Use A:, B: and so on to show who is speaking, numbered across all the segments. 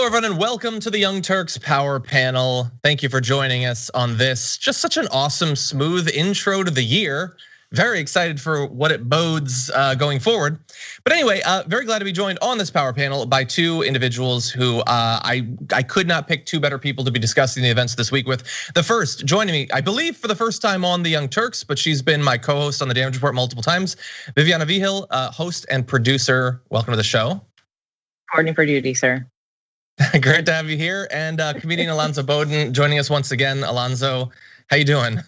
A: Hello, everyone, and welcome to the Young Turks Power Panel. Thank you for joining us on this. Just such an awesome, smooth intro to the year. Very excited for what it bodes going forward. But anyway, very glad to be joined on this power panel by two individuals who I could not pick two better people to be discussing the events this week with. The first, joining me, I believe for the first time on the Young Turks, but she's been my co-host on the Damage Report multiple times. Viviana Vigil, host and producer. Welcome to the show.
B: Reporting for duty, sir.
A: Great to have you here, and comedian Alonzo Bowden joining us once again. Alonzo, how you doing?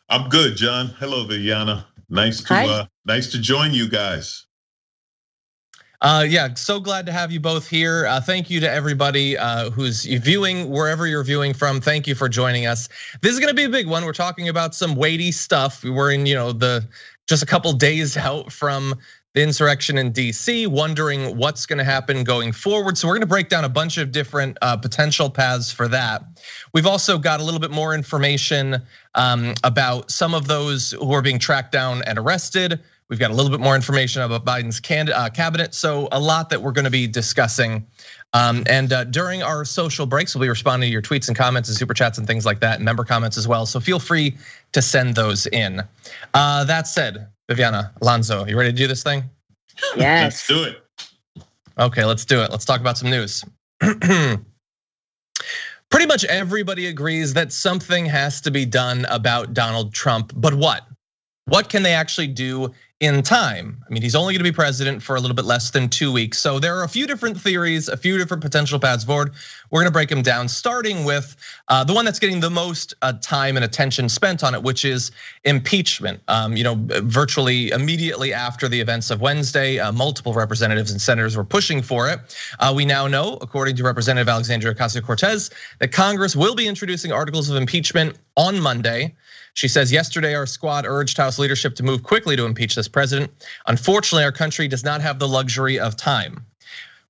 C: I'm good, John. Hello, Viviana. Nice to join you guys.
A: Yeah, so glad to have you both here. Thank you to everybody who's viewing wherever you're viewing from. Thank you for joining us. This is going to be a big one. We're talking about some weighty stuff. We're in, just a couple days out from the insurrection in DC, wondering what's gonna happen going forward. So we're gonna break down a bunch of different potential paths for that. We've also got a little bit more information about some of those who are being tracked down and arrested. We've got a little bit more information about Biden's cabinet. So a lot that we're gonna be discussing. And during our social breaks, we'll be responding to your tweets and comments and super chats and things like that, and member comments as well. So feel free to send those in. That said, Viviana, Alonzo, you ready to do this thing?
B: Yes.
C: Let's do it.
A: Okay, let's do it. Let's talk about some news. Pretty much everybody agrees that something has to be done about Donald Trump, but what? What can they actually do in time? I mean, he's only gonna be president for a little bit less than 2 weeks. So there are a few different theories, a few different potential paths forward. We're gonna break them down, starting with the one that's getting the most time and attention spent on it, which is impeachment. Virtually immediately after the events of Wednesday, multiple representatives and senators were pushing for it. We now know, according to Representative Alexandria Ocasio-Cortez, that Congress will be introducing articles of impeachment on Monday. She says, yesterday our squad urged House leadership to move quickly to impeach this president. Unfortunately, our country does not have the luxury of time.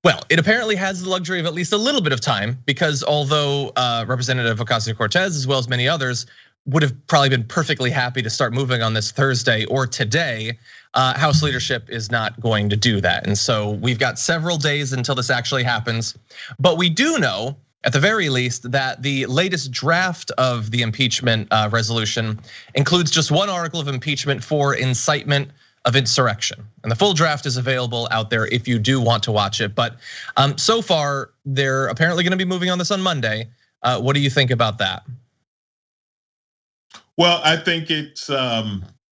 A: Well, it apparently has the luxury of at least a little bit of time, because although Representative Ocasio-Cortez, as well as many others, would have probably been perfectly happy to start moving on this Thursday or today, House leadership is not going to do that. And so we've got several days until this actually happens. But we do know, at the very least, that the latest draft of the impeachment resolution includes just one article of impeachment for incitement of insurrection. And the full draft is available out there if you do want to watch it. But so far, they're apparently gonna be moving on this on Monday. What do you think about that?
C: Well, I think it's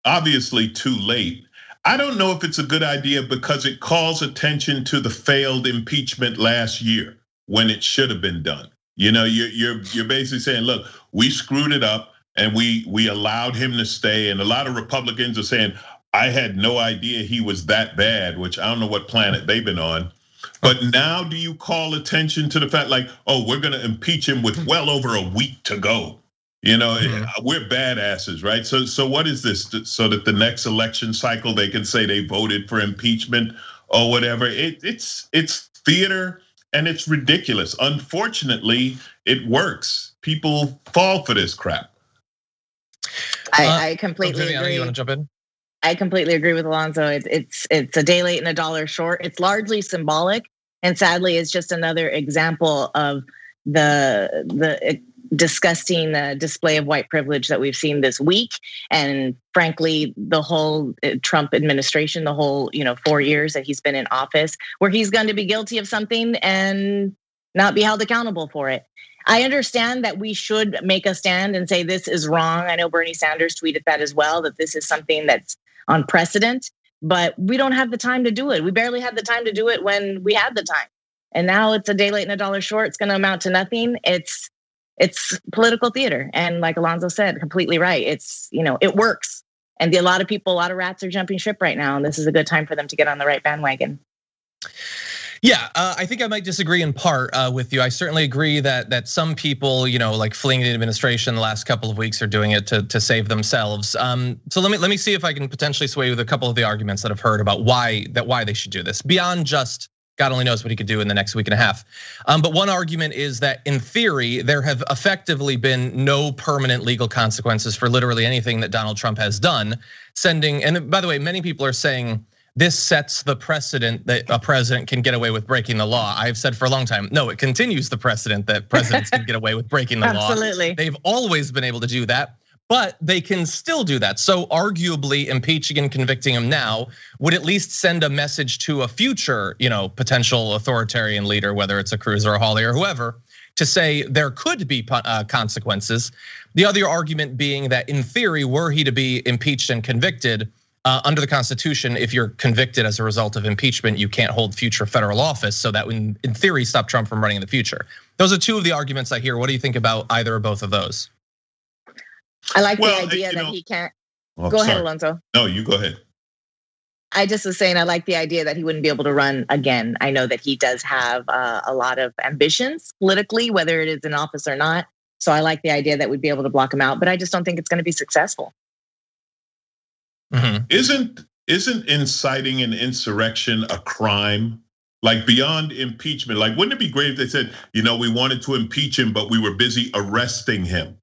C: obviously too late. I don't know if it's a good idea because it calls attention to the failed impeachment last year, when it should have been done. You're basically saying, look, we screwed it up and we allowed him to stay. And a lot of Republicans are saying, I had no idea he was that bad, which I don't know what planet they've been on. But now do you call attention to the fact like, oh, we're gonna impeach him with well over a week to go? We're badasses, right? So what is this? So that the next election cycle, they can say they voted for impeachment or whatever. It's theater. And it's ridiculous. Unfortunately, it works. People fall for this crap.
B: I completely
A: Viviana,
B: agree.
A: You want to jump in?
B: I completely agree with Alonzo. It's a day late and a dollar short. It's largely symbolic, and sadly, it's just another example of the disgusting display of white privilege that we've seen this week. And frankly, the whole Trump administration, the whole 4 years that he's been in office, where he's going to be guilty of something and not be held accountable for it. I understand that we should make a stand and say this is wrong. I know Bernie Sanders tweeted that as well, that this is something that's on precedent, but we don't have the time to do it. We barely had the time to do it when we had the time. And now it's a day late and a dollar short. It's going to amount to nothing. It's political theater, and like Alonzo said, completely right. It works, and a lot of people, a lot of rats are jumping ship right now, and this is a good time for them to get on the right bandwagon.
A: Yeah, I think I might disagree in part with you. I certainly agree that some people, like fleeing the administration the last couple of weeks, are doing it to save themselves. So let me see if I can potentially sway you with a couple of the arguments that I've heard about why they should do this beyond just God only knows what he could do in the next week and a half. But one argument is that in theory, there have effectively been no permanent legal consequences for literally anything that Donald Trump has done. And by the way, many people are saying this sets the precedent that a president can get away with breaking the law. I've said for a long time, no, it continues the precedent that presidents can get away with breaking the law.
B: Absolutely.
A: They've always been able to do that, but they can still do that. So arguably impeaching and convicting him now would at least send a message to a future, potential authoritarian leader, whether it's a Cruz or a Hawley or whoever, to say there could be consequences. The other argument being that in theory, were he to be impeached and convicted, under the Constitution, if you're convicted as a result of impeachment, you can't hold future federal office. So that would, in theory, stop Trump from running in the future. Those are two of the arguments I hear. What do you think about either or both of those?
B: I like the idea that he can't. Go ahead, Alonso.
C: No, you go ahead.
B: I just was saying I like the idea that he wouldn't be able to run again. I know that he does have a lot of ambitions politically, whether it is in office or not. So I like the idea that we'd be able to block him out, but I just don't think it's going to be successful.
C: Mm-hmm. Isn't inciting an insurrection a crime? Like beyond impeachment? Like, wouldn't it be great if they said, we wanted to impeach him, but we were busy arresting him?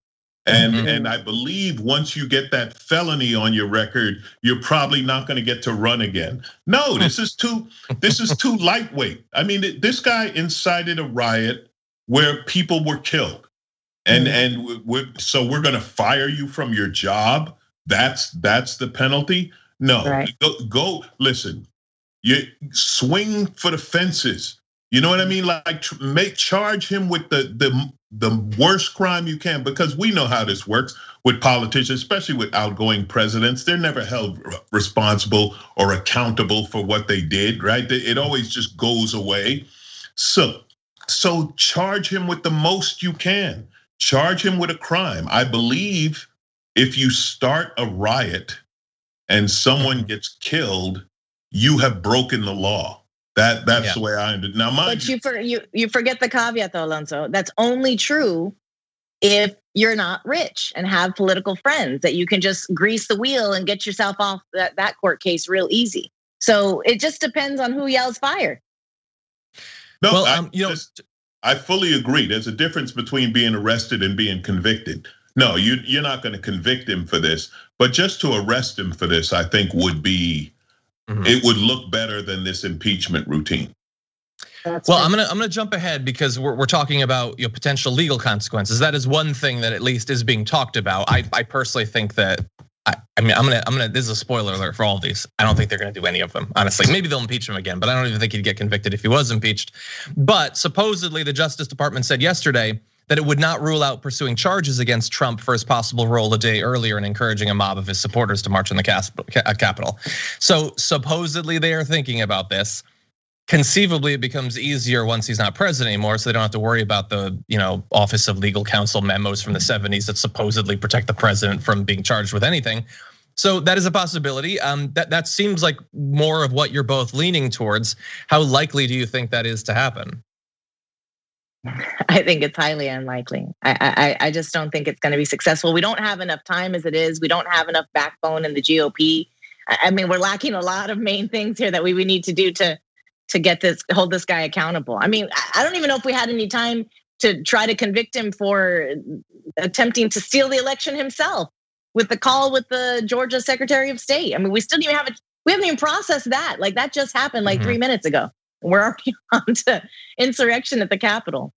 C: And I believe once you get that felony on your record, you're probably not going to get to run again. No, this is too lightweight. I mean, this guy incited a riot where people were killed, so we're going to fire you from your job. That's the penalty. No, right. Go listen. You swing for the fences. You know what I mean? Like charge him with the worst crime you can, because we know how this works with politicians, especially with outgoing presidents. They're never held responsible or accountable for what they did, right? It always just goes away. So charge him with the most you can. Charge him with a crime. I believe if you start a riot and someone gets killed, you have broken the law. That's the way I understand. Now, mind
B: but you forget the caveat though, Alonso. That's only true if you're not rich and have political friends that you can just grease the wheel and get yourself off that court case real easy. So it just depends on who yells fire.
C: No, well, I fully agree. There's a difference between being arrested and being convicted. No, you're not going to convict him for this, but just to arrest him for this, I think would be, it would look better than this impeachment routine.
A: Well, I'm gonna jump ahead because we're talking about potential legal consequences. That is one thing that at least is being talked about. I personally think that I'm gonna. This is a spoiler alert for all of these. I don't think they're gonna do any of them. Honestly, maybe they'll impeach him again, but I don't even think he'd get convicted if he was impeached. But supposedly, the Justice Department said yesterday that it would not rule out pursuing charges against Trump for his possible role a day earlier in encouraging a mob of his supporters to march in the Capitol. So supposedly they are thinking about this. Conceivably, it becomes easier once he's not president anymore, so they don't have to worry about the Office of Legal Counsel memos from the 70s that supposedly protect the president from being charged with anything. So that is a possibility. That seems like more of what you're both leaning towards. How likely do you think that is to happen?
B: I think it's highly unlikely. I just don't think it's going to be successful. We don't have enough time as it is. We don't have enough backbone in the GOP. I mean, we're lacking a lot of main things here that we need to do to hold this guy accountable. I mean, I don't even know if we had any time to try to convict him for attempting to steal the election himself with the call with the Georgia Secretary of State. I mean, we haven't even processed that. Like that just happened like 3 minutes ago. We're already on to insurrection at the Capitol.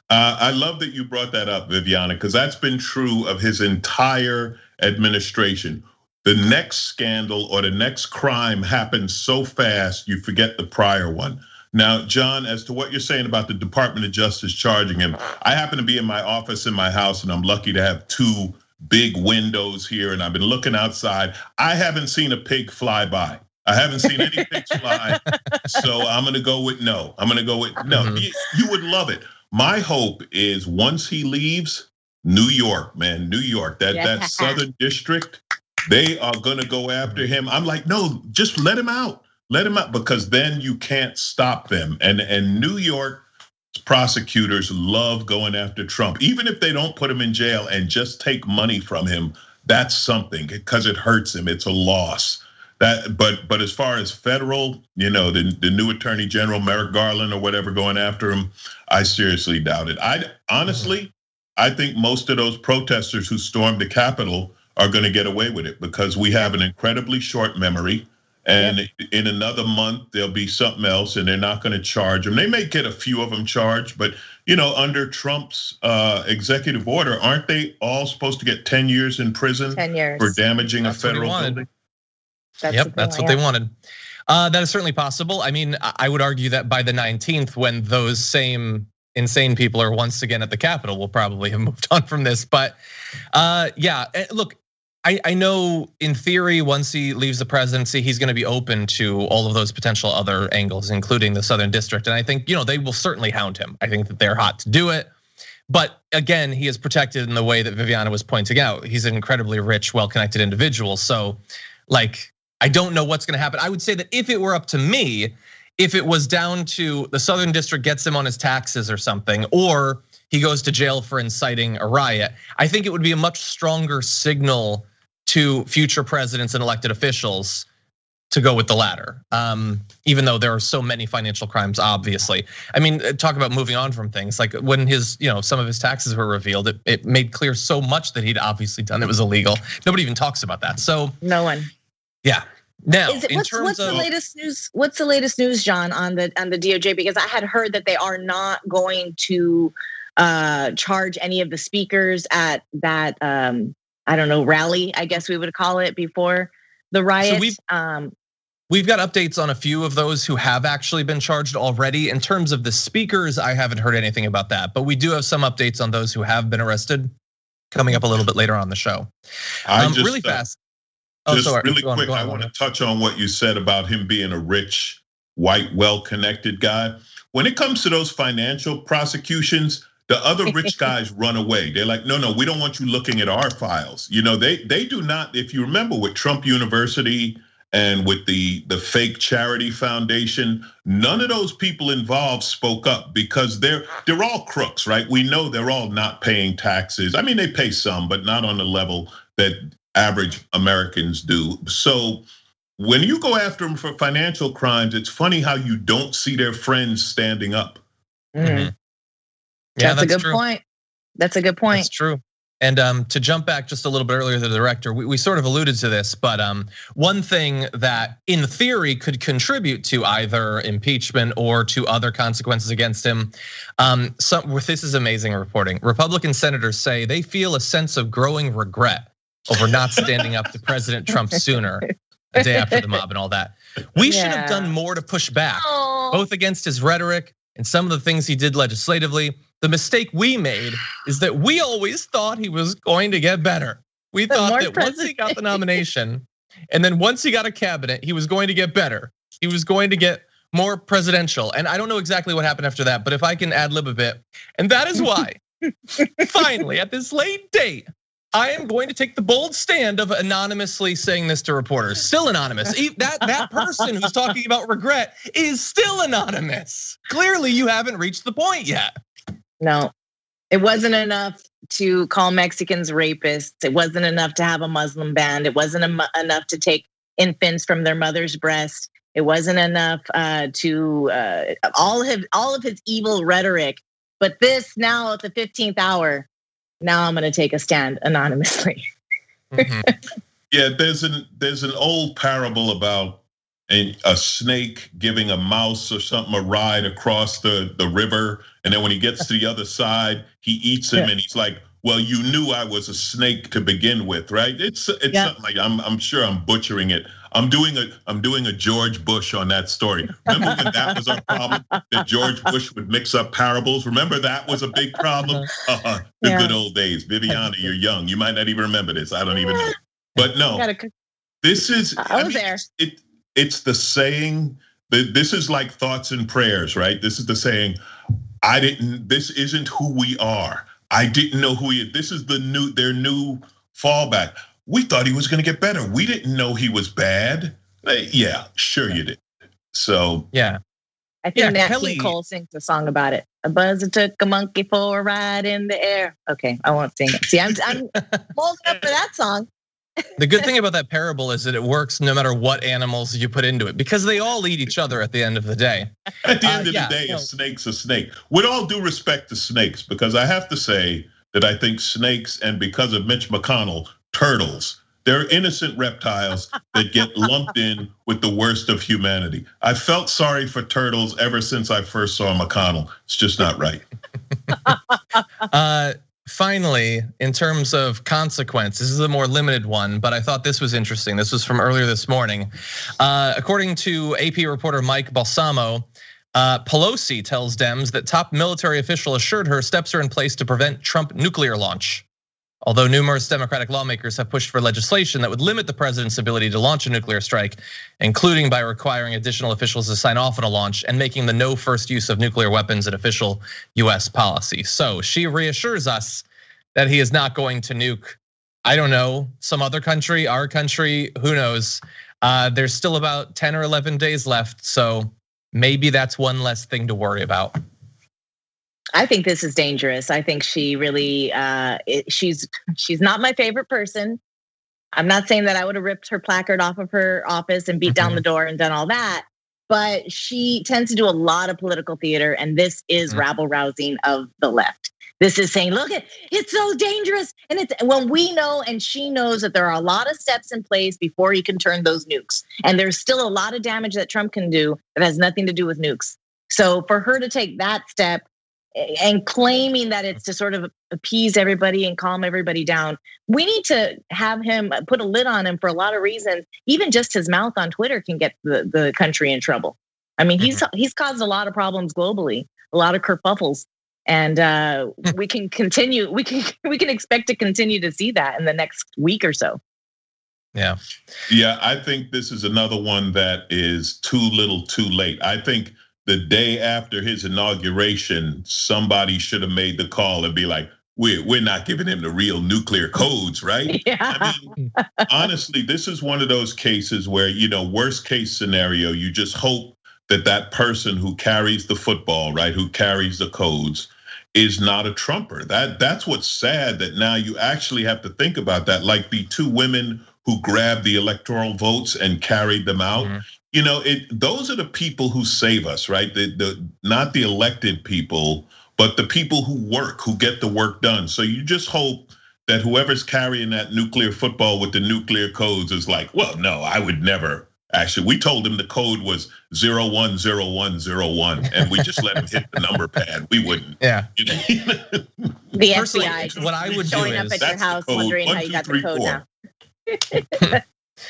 C: I love that you brought that up, Viviana, because that's been true of his entire administration. The next scandal or the next crime happens so fast, you forget the prior one. Now, John, as to what you're saying about the Department of Justice charging him, I happen to be in my office in my house, and I'm lucky to have 2 big windows here, and I've been looking outside. I haven't seen a pig fly by. I haven't seen any pigs fly, so I'm gonna go with no. No. You would love it. My hope is once he leaves, New York, man, New York, that Southern District, they are gonna go after him. I'm like, no, just let him out, because then you can't stop them. And New York prosecutors love going after Trump, even if they don't put him in jail and just take money from him. That's something because it hurts him. It's a loss. But as far as federal, the new Attorney General Merrick Garland or whatever going after him, I seriously doubt it. I think most of those protesters who stormed the Capitol are going to get away with it because we have an incredibly short memory, And in another month, there'll be something else, and they're not going to charge them. They may get a few of them charged, but under Trump's executive order, aren't they all supposed to get 10 years in prison
B: 10 years.
C: for damaging a federal building?
A: That's what they wanted. That is certainly possible. I mean, I would argue that by the 19th, when those same insane people are once again at the Capitol, we'll probably have moved on from this. But yeah, look, I know in theory, once he leaves the presidency, he's going to be open to all of those potential other angles, including the Southern District. And I think, they will certainly hound him. I think that they're hot to do it. But again, he is protected in the way that Viviana was pointing out. He's an incredibly rich, well-connected individual. So I don't know what's going to happen. I would say that if it were up to me, if it was down to the Southern District gets him on his taxes or something, or he goes to jail for inciting a riot, I think it would be a much stronger signal to future presidents and elected officials to go with the latter. Even though there are so many financial crimes, obviously. I mean, talk about moving on from things. Like when his, some of his taxes were revealed, it made clear so much that he'd obviously done it was illegal. Nobody even talks about that. So
B: no one.
A: Yeah. Now,
B: what's the latest news? What's the latest news, John, on the DOJ? Because I had heard that they are not going to charge any of the speakers at that rally, I guess we would call it, before the riot.
A: So we've got updates on a few of those who have actually been charged already. In terms of the speakers, I haven't heard anything about that, but we do have some updates on those who have been arrested coming up a little bit later on the show. Really fast.
C: Really quick, I want to touch on what you said about him being a rich, white, well-connected guy. When it comes to those financial prosecutions, the other rich guys run away. They're like, no, we don't want you looking at our files. They do not. If you remember with Trump University and with the fake charity foundation, none of those people involved spoke up because they're all crooks, right? We know they're all not paying taxes. I mean, they pay some, but not on the level that average Americans do. So when you go after them for financial crimes, it's funny how you don't see their friends standing up.
B: Mm-hmm. Yeah, that's a good point. That's a good point.
A: That's true. And to jump back just a little bit earlier to the director, we sort of alluded to this, but one thing that in theory could contribute to either impeachment or to other consequences against him. This is amazing reporting. Republican senators say they feel a sense of growing regret over not standing up to President Trump sooner, a day after the mob and all that. We should have done more to push back, both against his rhetoric and some of the things he did legislatively. The mistake we made is that we always thought he was going to get better. We thought that once he got the nomination, and then once he got a cabinet, he was going to get better. He was going to get more presidential. And I don't know exactly what happened after that, but if I can ad lib a bit, and that is why, finally, at this late date, I am going to take the bold stand of anonymously saying this to reporters. Still anonymous. That person who's talking about regret is still anonymous. Clearly, you haven't reached the point yet.
B: No, it wasn't enough to call Mexicans rapists. It wasn't enough to have a Muslim ban. It wasn't enough to take infants from their mother's breast. It wasn't enough to all of his evil rhetoric. But this now at the 15th hour. Now I'm going to take a stand anonymously.
C: Mm-hmm. Yeah, there's an old parable about a snake giving a mouse or something a ride across the river, and then when he gets to the other side, he eats him, and he's like, "Well, you knew I was a snake to begin with, right?" It's something like I'm sure I'm butchering it. I'm doing a George Bush on that story. Remember when that was our problem? That George Bush would mix up parables. Remember that was a big problem? The good old days. Viviana, you're young. You might not even remember this. I don't even know. But no, this is.
B: I was there.
C: It's the saying. This is like thoughts and prayers, right? This is the saying. This isn't who we are. I didn't know who he is. This is their new fallback. We thought he was going to get better. We didn't know he was bad. Yeah, sure you did. So
A: yeah,
B: I think Nat King Cole sings a song about it. A buzzer took a monkey for a ride in the air. Okay, I won't sing it. See, I'm old enough for that song.
A: The good thing about that parable is that it works no matter what animals you put into it, because they all eat each other at the end of the day.
C: At the end of the day, a snake's a snake. With all due respect to snakes, because I have to say that I think snakes, and because of Mitch McConnell, turtles They're innocent reptiles that get lumped in with the worst of humanity. I felt sorry for turtles ever since I first saw McConnell. It's just not right.
A: Finally, in terms of consequence, this is a more limited one, but I thought this was interesting. This was from earlier this morning. According to AP reporter Mike Balsamo, Pelosi tells Dems that top military official assured her steps are in place to prevent Trump nuclear launch. Although numerous Democratic lawmakers have pushed for legislation that would limit the president's ability to launch a nuclear strike, including by requiring additional officials to sign off on a launch and making the no first use of nuclear weapons an official US policy. So she reassures us that he is not going to nuke, I don't know, some other country, our country, who knows. There's still about 10 or 11 days left, so maybe that's one less thing to worry about.
B: I think this is dangerous. I think she really, she's not my favorite person. I'm not saying that I would have ripped her placard off of her office and beat down the door and done all that, but she tends to do a lot of political theater, and this is rabble rousing of the left. This is saying, look, it's so dangerous. And it's when we know and she knows that there are a lot of steps in place before you can turn those nukes. And there's still a lot of damage that Trump can do that has nothing to do with nukes. So for her to take that step and claiming that it's to sort of appease everybody and calm everybody down, we need to have him put a lid on him for a lot of reasons. Even just his mouth on Twitter can get the country in trouble. I mean, he's caused a lot of problems globally, a lot of kerfuffles. And we can continue. We can expect to continue to see that in the next week or so.
C: Yeah, I think this is another one that is too little, too late. I think the day after his inauguration, somebody should have made the call and be like, "We're not giving him the real nuclear codes, right?"
B: Yeah.
C: I mean, honestly, this is one of those cases where, worst case scenario, you just hope that person who carries the football, right, who carries the codes, is not a Trumper. That's what's sad, that now you actually have to think about that. Like the two women who grabbed the electoral votes and carried them out. Those are the people who save us, right? Not the elected people, but the people who work, who get the work done. So you just hope that whoever's carrying that nuclear football with the nuclear codes is like, well, no, I would never. Actually, we told him the code was 010101, and we just let him hit the number pad. We wouldn't.
A: Yeah.
B: The FBI.
A: What I would do
B: showing
A: is
B: up at your house, wondering how you got the code 4. Now.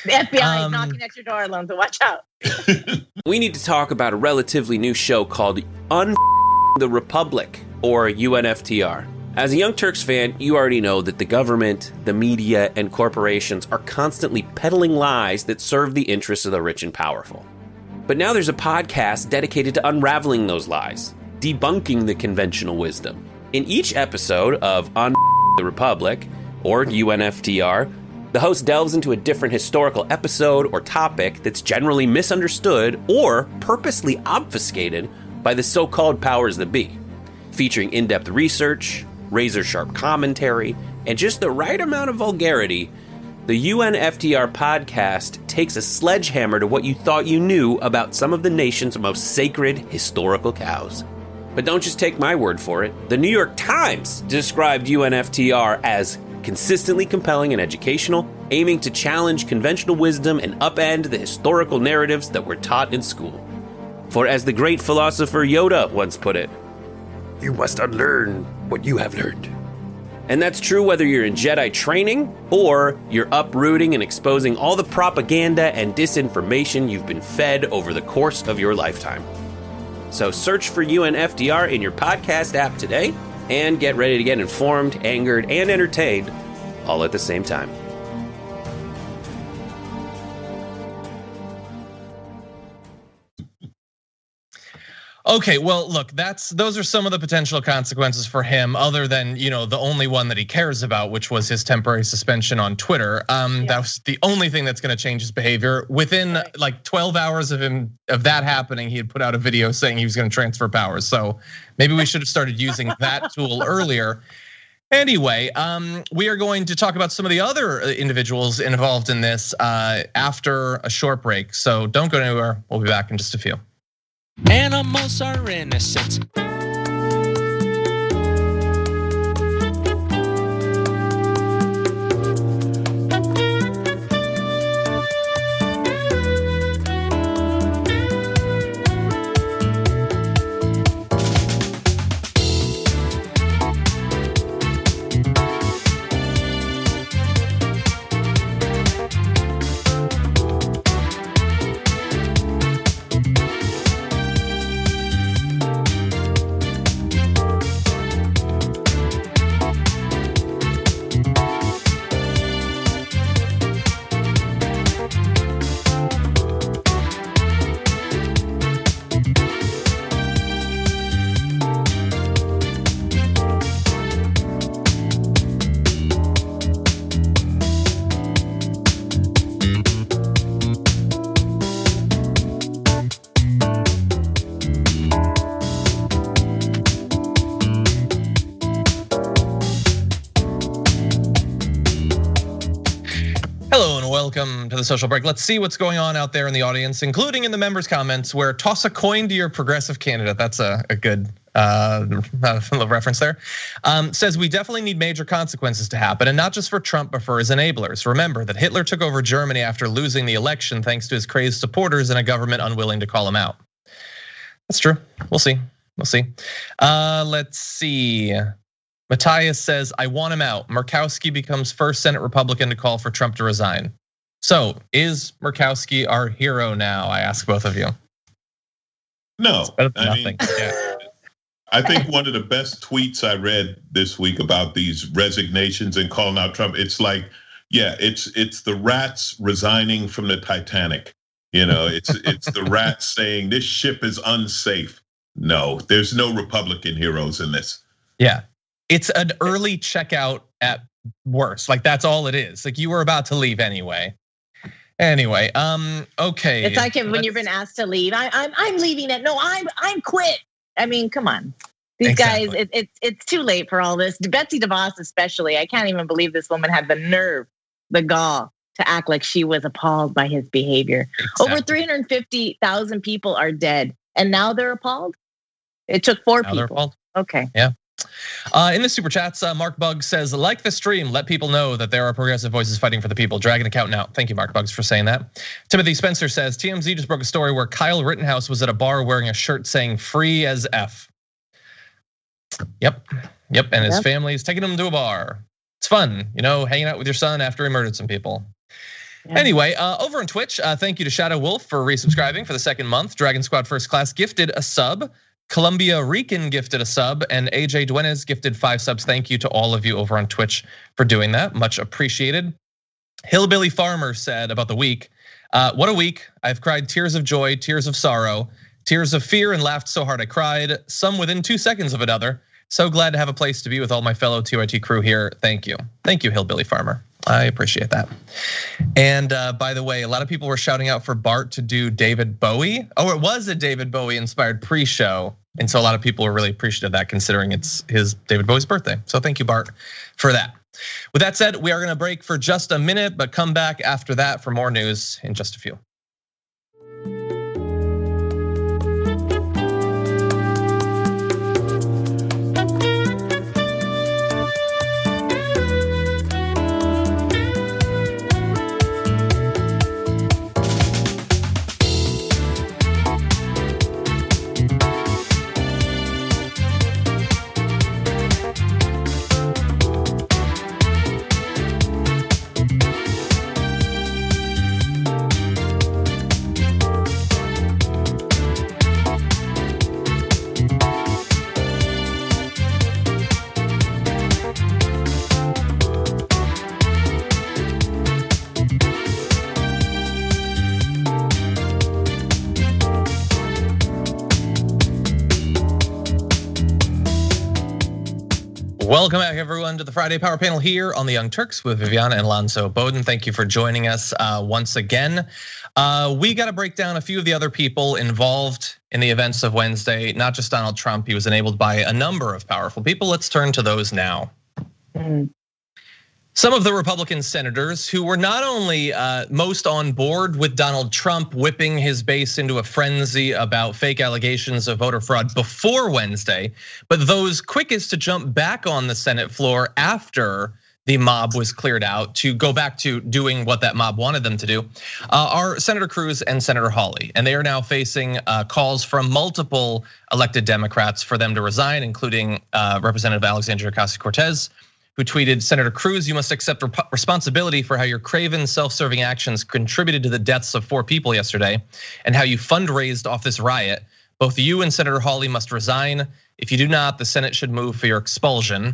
B: The FBI is knocking at your door, Alonzo. Watch out.
D: We need to talk about a relatively new show called the Republic, or UNFTR. As a Young Turks fan, you already know that the government, the media, and corporations are constantly peddling lies that serve the interests of the rich and powerful. But now there's a podcast dedicated to unraveling those lies, debunking the conventional wisdom. In each episode of the Republic, or UNFTR, the host delves into a different historical episode or topic that's generally misunderstood or purposely obfuscated by the so-called powers that be, featuring in-depth research, razor-sharp commentary, and just the right amount of vulgarity. The UNFTR podcast takes a sledgehammer to what you thought you knew about some of the nation's most sacred historical cows. But don't just take my word for it. The New York Times described UNFTR as consistently compelling and educational, aiming to challenge conventional wisdom and upend the historical narratives that were taught in school. For as the great philosopher Yoda once put it, "You must unlearn what you have learned." And that's true whether you're in Jedi training or you're uprooting and exposing all the propaganda and disinformation you've been fed over the course of your lifetime. So search for UNFTR in your podcast app today and get ready to get informed, angered, and entertained all at the same time.
A: Okay, well, look, those are some of the potential consequences for him, other than the only one that he cares about, which was his temporary suspension on Twitter. That was the only thing that's going to change his behavior. Within like 12 hours of that happening, he had put out a video saying he was going to transfer powers. So maybe we should have started using that tool earlier. Anyway, we are going to talk about some of the other individuals involved in this after a short break. So don't go anywhere. We'll be back in just a few.
E: Animals are innocent.
A: Hello and welcome to the social break. Let's see what's going on out there in the audience, including in the members' comments, where toss a coin to your progressive candidate. That's a good reference there. Says we definitely need major consequences to happen, and not just for Trump, but for his enablers. Remember that Hitler took over Germany after losing the election thanks to his crazed supporters and a government unwilling to call him out. That's true. We'll see. We'll see. Let's see. Matthias says, I want him out. Murkowski becomes first Senate Republican to call for Trump to resign. So is Murkowski our hero now? I ask both of you.
C: No,
A: nothing.
C: I think one of the best tweets I read this week about these resignations and calling out Trump, it's like, yeah, it's the rats resigning from the Titanic. It's the rats saying this ship is unsafe. No, there's no Republican heroes in this.
A: Yeah. It's an early checkout at worst. Like that's all it is. Like you were about to leave anyway. Okay.
B: It's like when you've been asked to leave. I'm leaving it. No, I'm quit. I mean, come on. These guys, it's too late for all this. Betsy DeVos especially. I can't even believe this woman had the nerve, the gall to act like she was appalled by his behavior. Exactly. Over 350,000 people are dead, and now they're appalled. It took 4 people. They're appalled. Okay.
A: Yeah. In the super chats, Mark Buggs says, like the stream, let people know that there are progressive voices fighting for the people. Dragon account now. Thank you, Mark Buggs, for saying that. Timothy Spencer says, TMZ just broke a story where Kyle Rittenhouse was at a bar wearing a shirt saying free as F. Yep, and his family's taking him to a bar. It's fun, hanging out with your son after he murdered some people. Yeah. Anyway, over on Twitch, thank you to Shadow Wolf for resubscribing for the 2nd month. Dragon Squad First Class gifted a sub. Columbia Rican gifted a sub, and AJ Duenes gifted 5 subs. Thank you to all of you over on Twitch for doing that. Much appreciated. Hillbilly Farmer said about the week, what a week. I've cried tears of joy, tears of sorrow, tears of fear, and laughed so hard I cried, some within 2 seconds of another. So glad to have a place to be with all my fellow TYT crew here. Thank you. Thank you, Hillbilly Farmer. I appreciate that. And by the way, a lot of people were shouting out for Bart to do David Bowie. Oh, it was a David Bowie inspired pre-show. And so a lot of people were really appreciative of that considering it's his David Bowie's birthday. So thank you, Bart, for that. With that said, we are gonna break for just a minute, but come back after that for more news in just a few. Welcome back, everyone, to the Friday Power Panel here on the Young Turks with Viviana and Lonzo Bowden. Thank you for joining us once again. We got to break down a few of the other people involved in the events of Wednesday, not just Donald Trump. He was enabled by a number of powerful people. Let's turn to those now. Some of the Republican senators who were not only most on board with Donald Trump whipping his base into a frenzy about fake allegations of voter fraud before Wednesday, but those quickest to jump back on the Senate floor after the mob was cleared out to go back to doing what that mob wanted them to do, are Senator Cruz and Senator Hawley. And they are now facing calls from multiple elected Democrats for them to resign, including Representative Alexandria Ocasio-Cortez, who tweeted, Senator Cruz, you must accept responsibility for how your craven, self-serving actions contributed to the deaths of 4 people yesterday and how you fundraised off this riot. Both you and Senator Hawley must resign. If you do not, the Senate should move for your expulsion.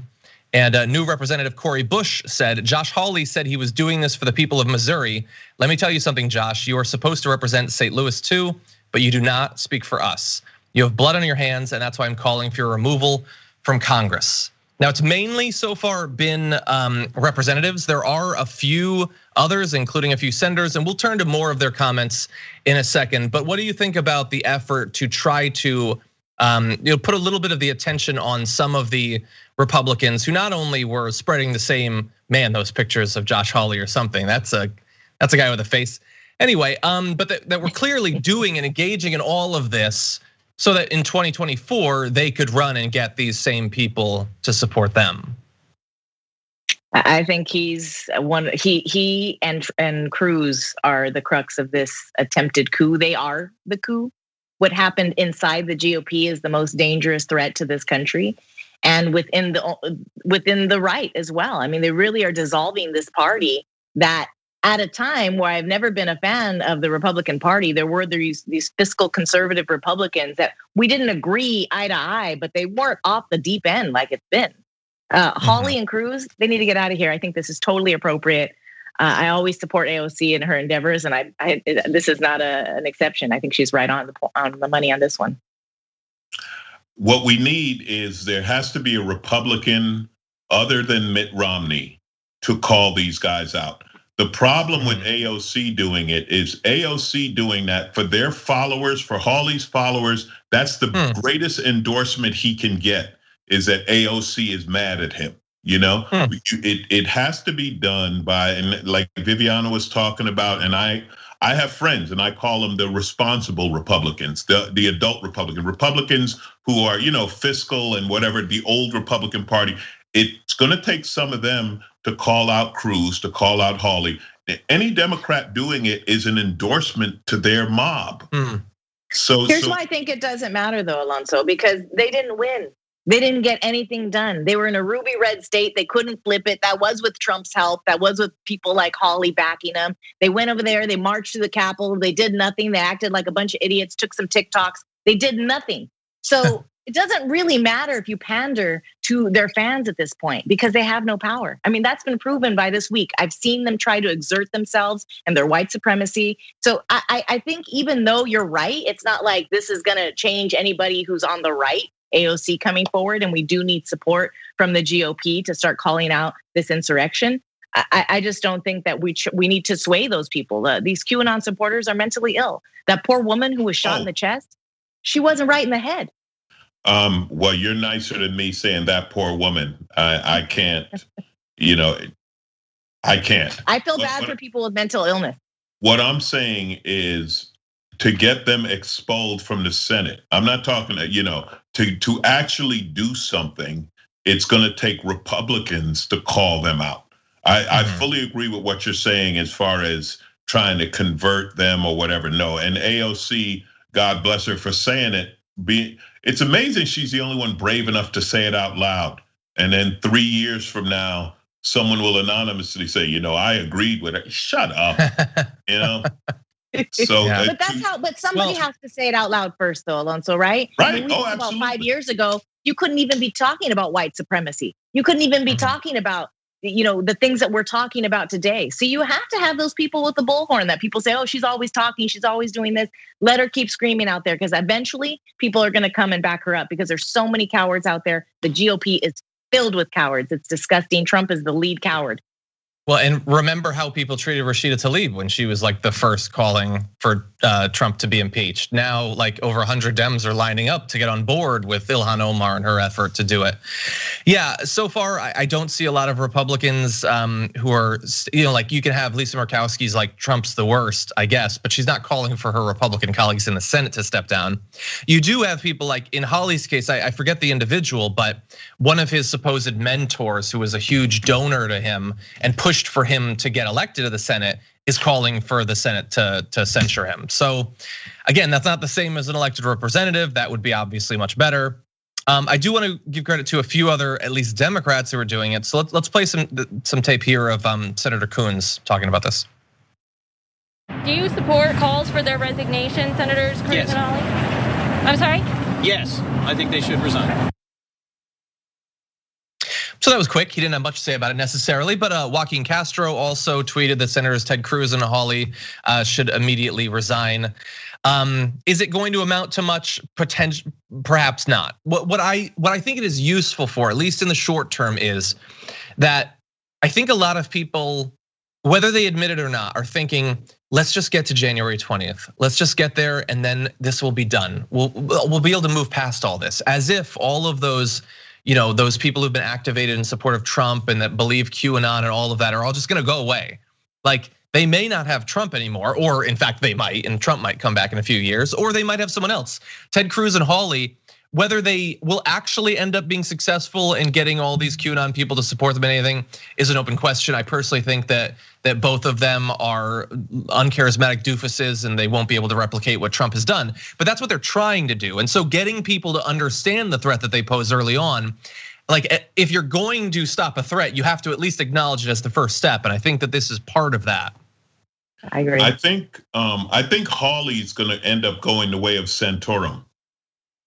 A: And new Representative Cori Bush said, Josh Hawley said he was doing this for the people of Missouri. Let me tell you something, Josh, you are supposed to represent St. Louis too, but you do not speak for us. You have blood on your hands, and that's why I'm calling for your removal from Congress. Now, it's mainly so far been representatives. There are a few others, including a few senators, and we'll turn to more of their comments in a second. But what do you think about the effort to try to put a little bit of the attention on some of the Republicans who not only were spreading the same, man, those pictures of Josh Hawley or something, that's a That's a guy with a face. Anyway, but that we're clearly doing and engaging in all of this so that in 2024 they could run and get these same people to support them.
B: I think he's one. He and Cruz are the crux of this attempted coup. They are the coup. What happened inside the GOP is the most dangerous threat to this country, and within the right as well. I mean, they really are dissolving this party that, at a time where I've never been a fan of the Republican Party, there were these fiscal conservative Republicans that we didn't agree eye to eye, but they weren't off the deep end like it's been. Hawley and Cruz, they need to get out of here. I think this is totally appropriate. I always support AOC in her endeavors, and this is not an exception. I think she's right on the money on this one.
C: What we need is there has to be a Republican other than Mitt Romney to call these guys out. The problem with AOC doing it is AOC doing that for their followers, for Hawley's followers. That's the greatest endorsement he can get, is that AOC is mad at him. It has to be done by, and like Viviana was talking about, and I have friends and I call them the responsible Republicans, the adult Republicans who are, fiscal and whatever, the old Republican Party. It's gonna take some of them to call out Cruz, to call out Hawley. Any Democrat doing it is an endorsement to their mob. So
B: here's why I think it doesn't matter though, Alonso, because they didn't win. They didn't get anything done. They were in a ruby red state. They couldn't flip it. That was with Trump's help. That was with people like Hawley backing them. They went over there. They marched to the Capitol. They did nothing. They acted like a bunch of idiots, took some TikToks. They did nothing. So it doesn't really matter if you pander to their fans at this point because they have no power. I mean, that's been proven by this week. I've seen them try to exert themselves and their white supremacy. So I think even though you're right, it's not like this is gonna change anybody who's on the right. AOC coming forward, and we do need support from the GOP to start calling out this insurrection. I just don't think that we need to sway those people. These QAnon supporters are mentally ill. That poor woman who was shot in the chest, she wasn't right in the head.
C: Well, you're nicer than me saying that poor woman. I can't, I can't.
B: I feel bad for people with mental illness.
C: What I'm saying is, to get them expelled from the Senate. I'm not talking, to actually do something, it's gonna take Republicans to call them out. I fully agree with what you're saying as far as trying to convert them or whatever. No, and AOC, God bless her for saying it. It's amazing she's the only one brave enough to say it out loud. And then 3 years from now, someone will anonymously say, I agreed with it. Shut up, So,
B: but that's how. But somebody has to say it out loud first, though, Alonso, right?
C: Right.
B: Absolutely.
C: About
B: 5 years ago, you couldn't even be talking about white supremacy. You couldn't even be talking about, the things that we're talking about today. So you have to have those people with the bullhorn that people say, oh, she's always talking, she's always doing this. Let her keep screaming out there, because eventually people are going to come and back her up, because there's so many cowards out there. The GOP is filled with cowards. It's disgusting. Trump is the lead coward.
A: Well, and remember how people treated Rashida Tlaib when she was like the first calling for Trump to be impeached. Now, like over 100 Dems are lining up to get on board with Ilhan Omar and her effort to do it. Yeah, so far I don't see a lot of Republicans who are, like you can have Lisa Murkowski's like Trump's the worst, I guess, but she's not calling for her Republican colleagues in the Senate to step down. You do have people like in Hawley's case, I forget the individual, but one of his supposed mentors who was a huge donor to him and pushed for him to get elected to the Senate is calling for the Senate to censure him. So again, that's not the same as an elected representative. That would be obviously much better. I do want to give credit to a few other, at least Democrats who are doing it. So let's play some tape here of Senator Coons talking about this.
F: Do you support calls for their resignation, Senators Cruz and Hawley? I'm sorry?
G: Yes, I think they should resign.
A: So that was quick. He didn't have much to say about it necessarily, but Joaquin Castro also tweeted that Senators Ted Cruz and Hawley should immediately resign. Is it going to amount to much? Potential? Perhaps not. What I think it is useful for, at least in the short term, is that I think a lot of people, whether they admit it or not, are thinking, let's just get to January 20th. Let's just get there, and then this will be done. We'll be able to move past all this, as if all of those, those people who've been activated in support of Trump and that believe QAnon and all of that are all just gonna go away. Like they may not have Trump anymore, or in fact they might, and Trump might come back in a few years, or they might have someone else. Ted Cruz and Hawley, whether they will actually end up being successful in getting all these QAnon people to support them in anything is an open question. I personally think that both of them are uncharismatic doofuses and they won't be able to replicate what Trump has done. But that's what they're trying to do. And so getting people to understand the threat that they pose early on, like if you're going to stop a threat, you have to at least acknowledge it as the first step. And I think that this is part of that.
B: I agree.
C: I think Hawley's going to end up going the way of Santorum.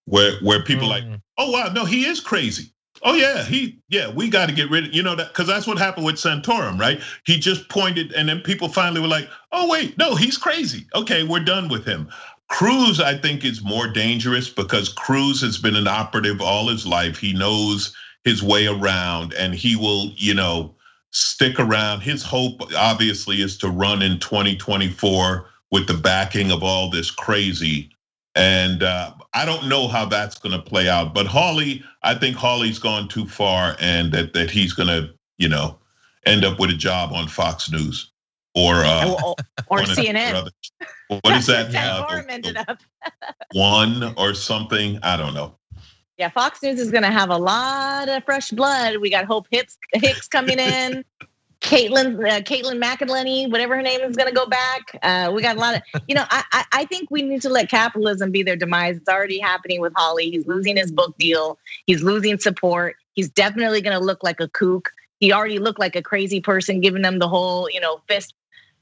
C: Where people like, oh wow, no, he is crazy. Oh yeah, we got to get rid of, that, because that's what happened with Santorum, right? He just pointed, and then people finally were like, oh wait, no, he's crazy. Okay, we're done with him. Cruz, I think, is more dangerous because Cruz has been an operative all his life. He knows his way around, and he will, stick around. His hope, obviously, is to run in 2024 with the backing of all this crazy. And I don't know how that's going to play out. But Hawley, I think Hawley's gone too far, and that he's going to, end up with a job on Fox News or
B: CNN.
C: What is that?
B: Ended up.
C: One or something. I don't know.
B: Yeah, Fox News is going to have a lot of fresh blood. We got Hope Hicks coming in. Caitlin McEnany, whatever her name is, going to go back. We got a lot of, I think we need to let capitalism be their demise. It's already happening with Hawley. He's losing his book deal. He's losing support. He's definitely going to look like a kook. He already looked like a crazy person, giving them the whole,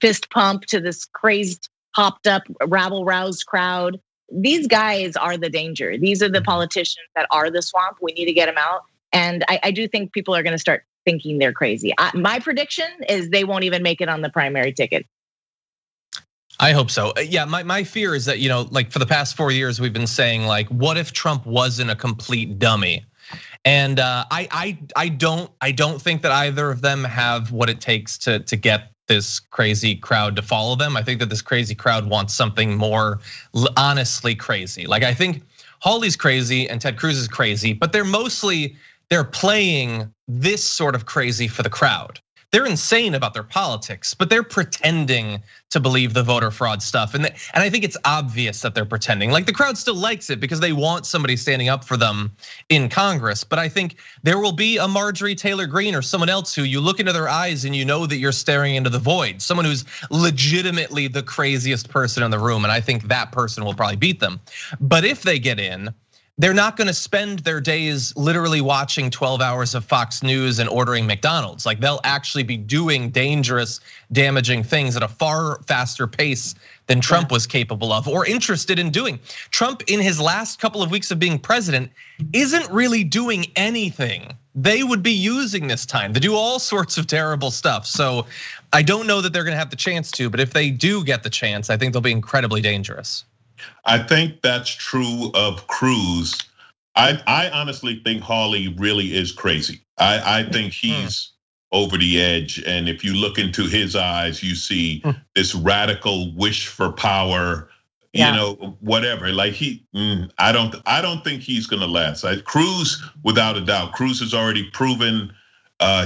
B: fist pump to this crazed, hopped up, rabble roused crowd. These guys are the danger. These are the politicians that are the swamp. We need to get them out. And I do think people are going to start thinking they're crazy. My prediction is they won't even make it on the primary ticket.
A: I hope so. Yeah, my fear is that, like for the past 4 years, we've been saying like, what if Trump wasn't a complete dummy? And I don't think that either of them have what it takes to get this crazy crowd to follow them. I think that this crazy crowd wants something more honestly crazy. Like I think Hawley's crazy and Ted Cruz is crazy, but they're playing this sort of crazy for the crowd. They're insane about their politics, but they're pretending to believe the voter fraud stuff. And I think it's obvious that they're pretending. Like the crowd still likes it because they want somebody standing up for them in Congress. But I think there will be a Marjorie Taylor Greene or someone else who you look into their eyes and you know that you're staring into the void. Someone who's legitimately the craziest person in the room. And I think that person will probably beat them. But if they get in, they're not going to spend their days literally watching 12 hours of Fox News and ordering McDonald's. Like they'll actually be doing dangerous, damaging things at a far faster pace than Trump was capable of or interested in doing. Trump, in his last couple of weeks of being president, isn't really doing anything. They would be using this time to do all sorts of terrible stuff. So I don't know that they're going to have the chance to, but if they do get the chance, I think they'll be incredibly dangerous.
C: I think that's true of Cruz. I honestly think Hawley really is crazy. I think he's over the edge. And if you look into his eyes, you see this radical wish for power, whatever. Like I don't think he's gonna last. Cruz, without a doubt, Cruz has already proven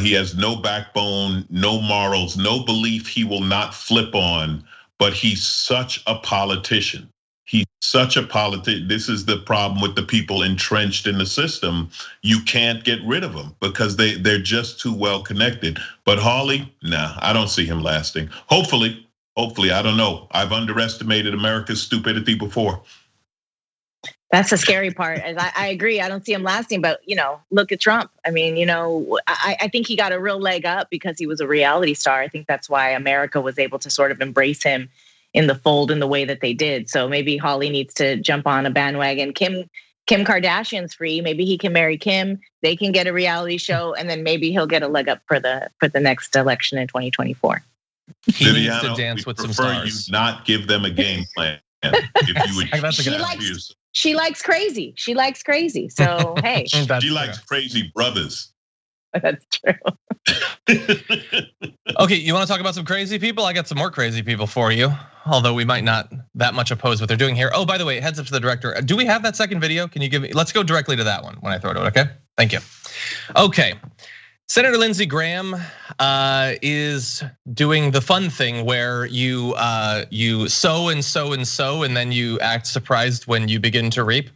C: he has no backbone, no morals, no belief he will not flip on, but he's such a politician. He's such a politician. This is the problem with the people entrenched in the system. You can't get rid of them because they're just too well connected. But Hawley, nah, I don't see him lasting. Hopefully, I don't know. I've underestimated America's stupidity before.
B: That's the scary part. As I agree, I don't see him lasting. But look at Trump. I mean, I think he got a real leg up because he was a reality star. I think that's why America was able to sort of embrace him in the fold in the way that they did. So maybe Hawley needs to jump on a bandwagon. Kim Kardashian's free. Maybe he can marry Kim. They can get a reality show, and then maybe he'll get a leg up for the next election in 2024.
A: He needs to dance with some stars.
C: You not give them a game plan. If you would,
B: she likes crazy. She likes crazy. So hey,
C: she likes crazy brothers.
B: That's true.
A: Okay, you want to talk about some crazy people? I got some more crazy people for you. Although we might not that much oppose what they're doing here. Oh, by the way, heads up to the director. Do we have that second video? Can you give me? Let's go directly to that one when I throw it out. Okay, thank you. Okay, Senator Lindsey Graham is doing the fun thing where you sow and sow and sow, and then you act surprised when you begin to reap.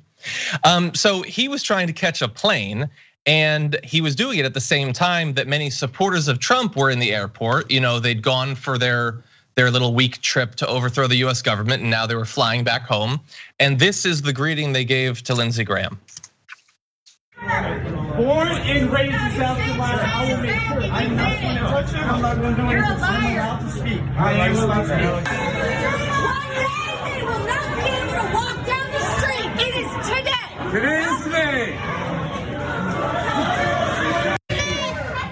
A: So he was trying to catch a plane, and he was doing it at the same time that many supporters of Trump were in the airport. You know, they'd gone for their little week trip to overthrow the US government, and now they were flying back home. And this is the greeting they gave to Lindsey Graham.
H: Born and raised in South Carolina, I will make sure I'm not going to touch him. I'm not going to do anything. I'm allowed to speak. I am allowed to speak.
I: They will not be able to walk down the street. It is today.
H: Today is today.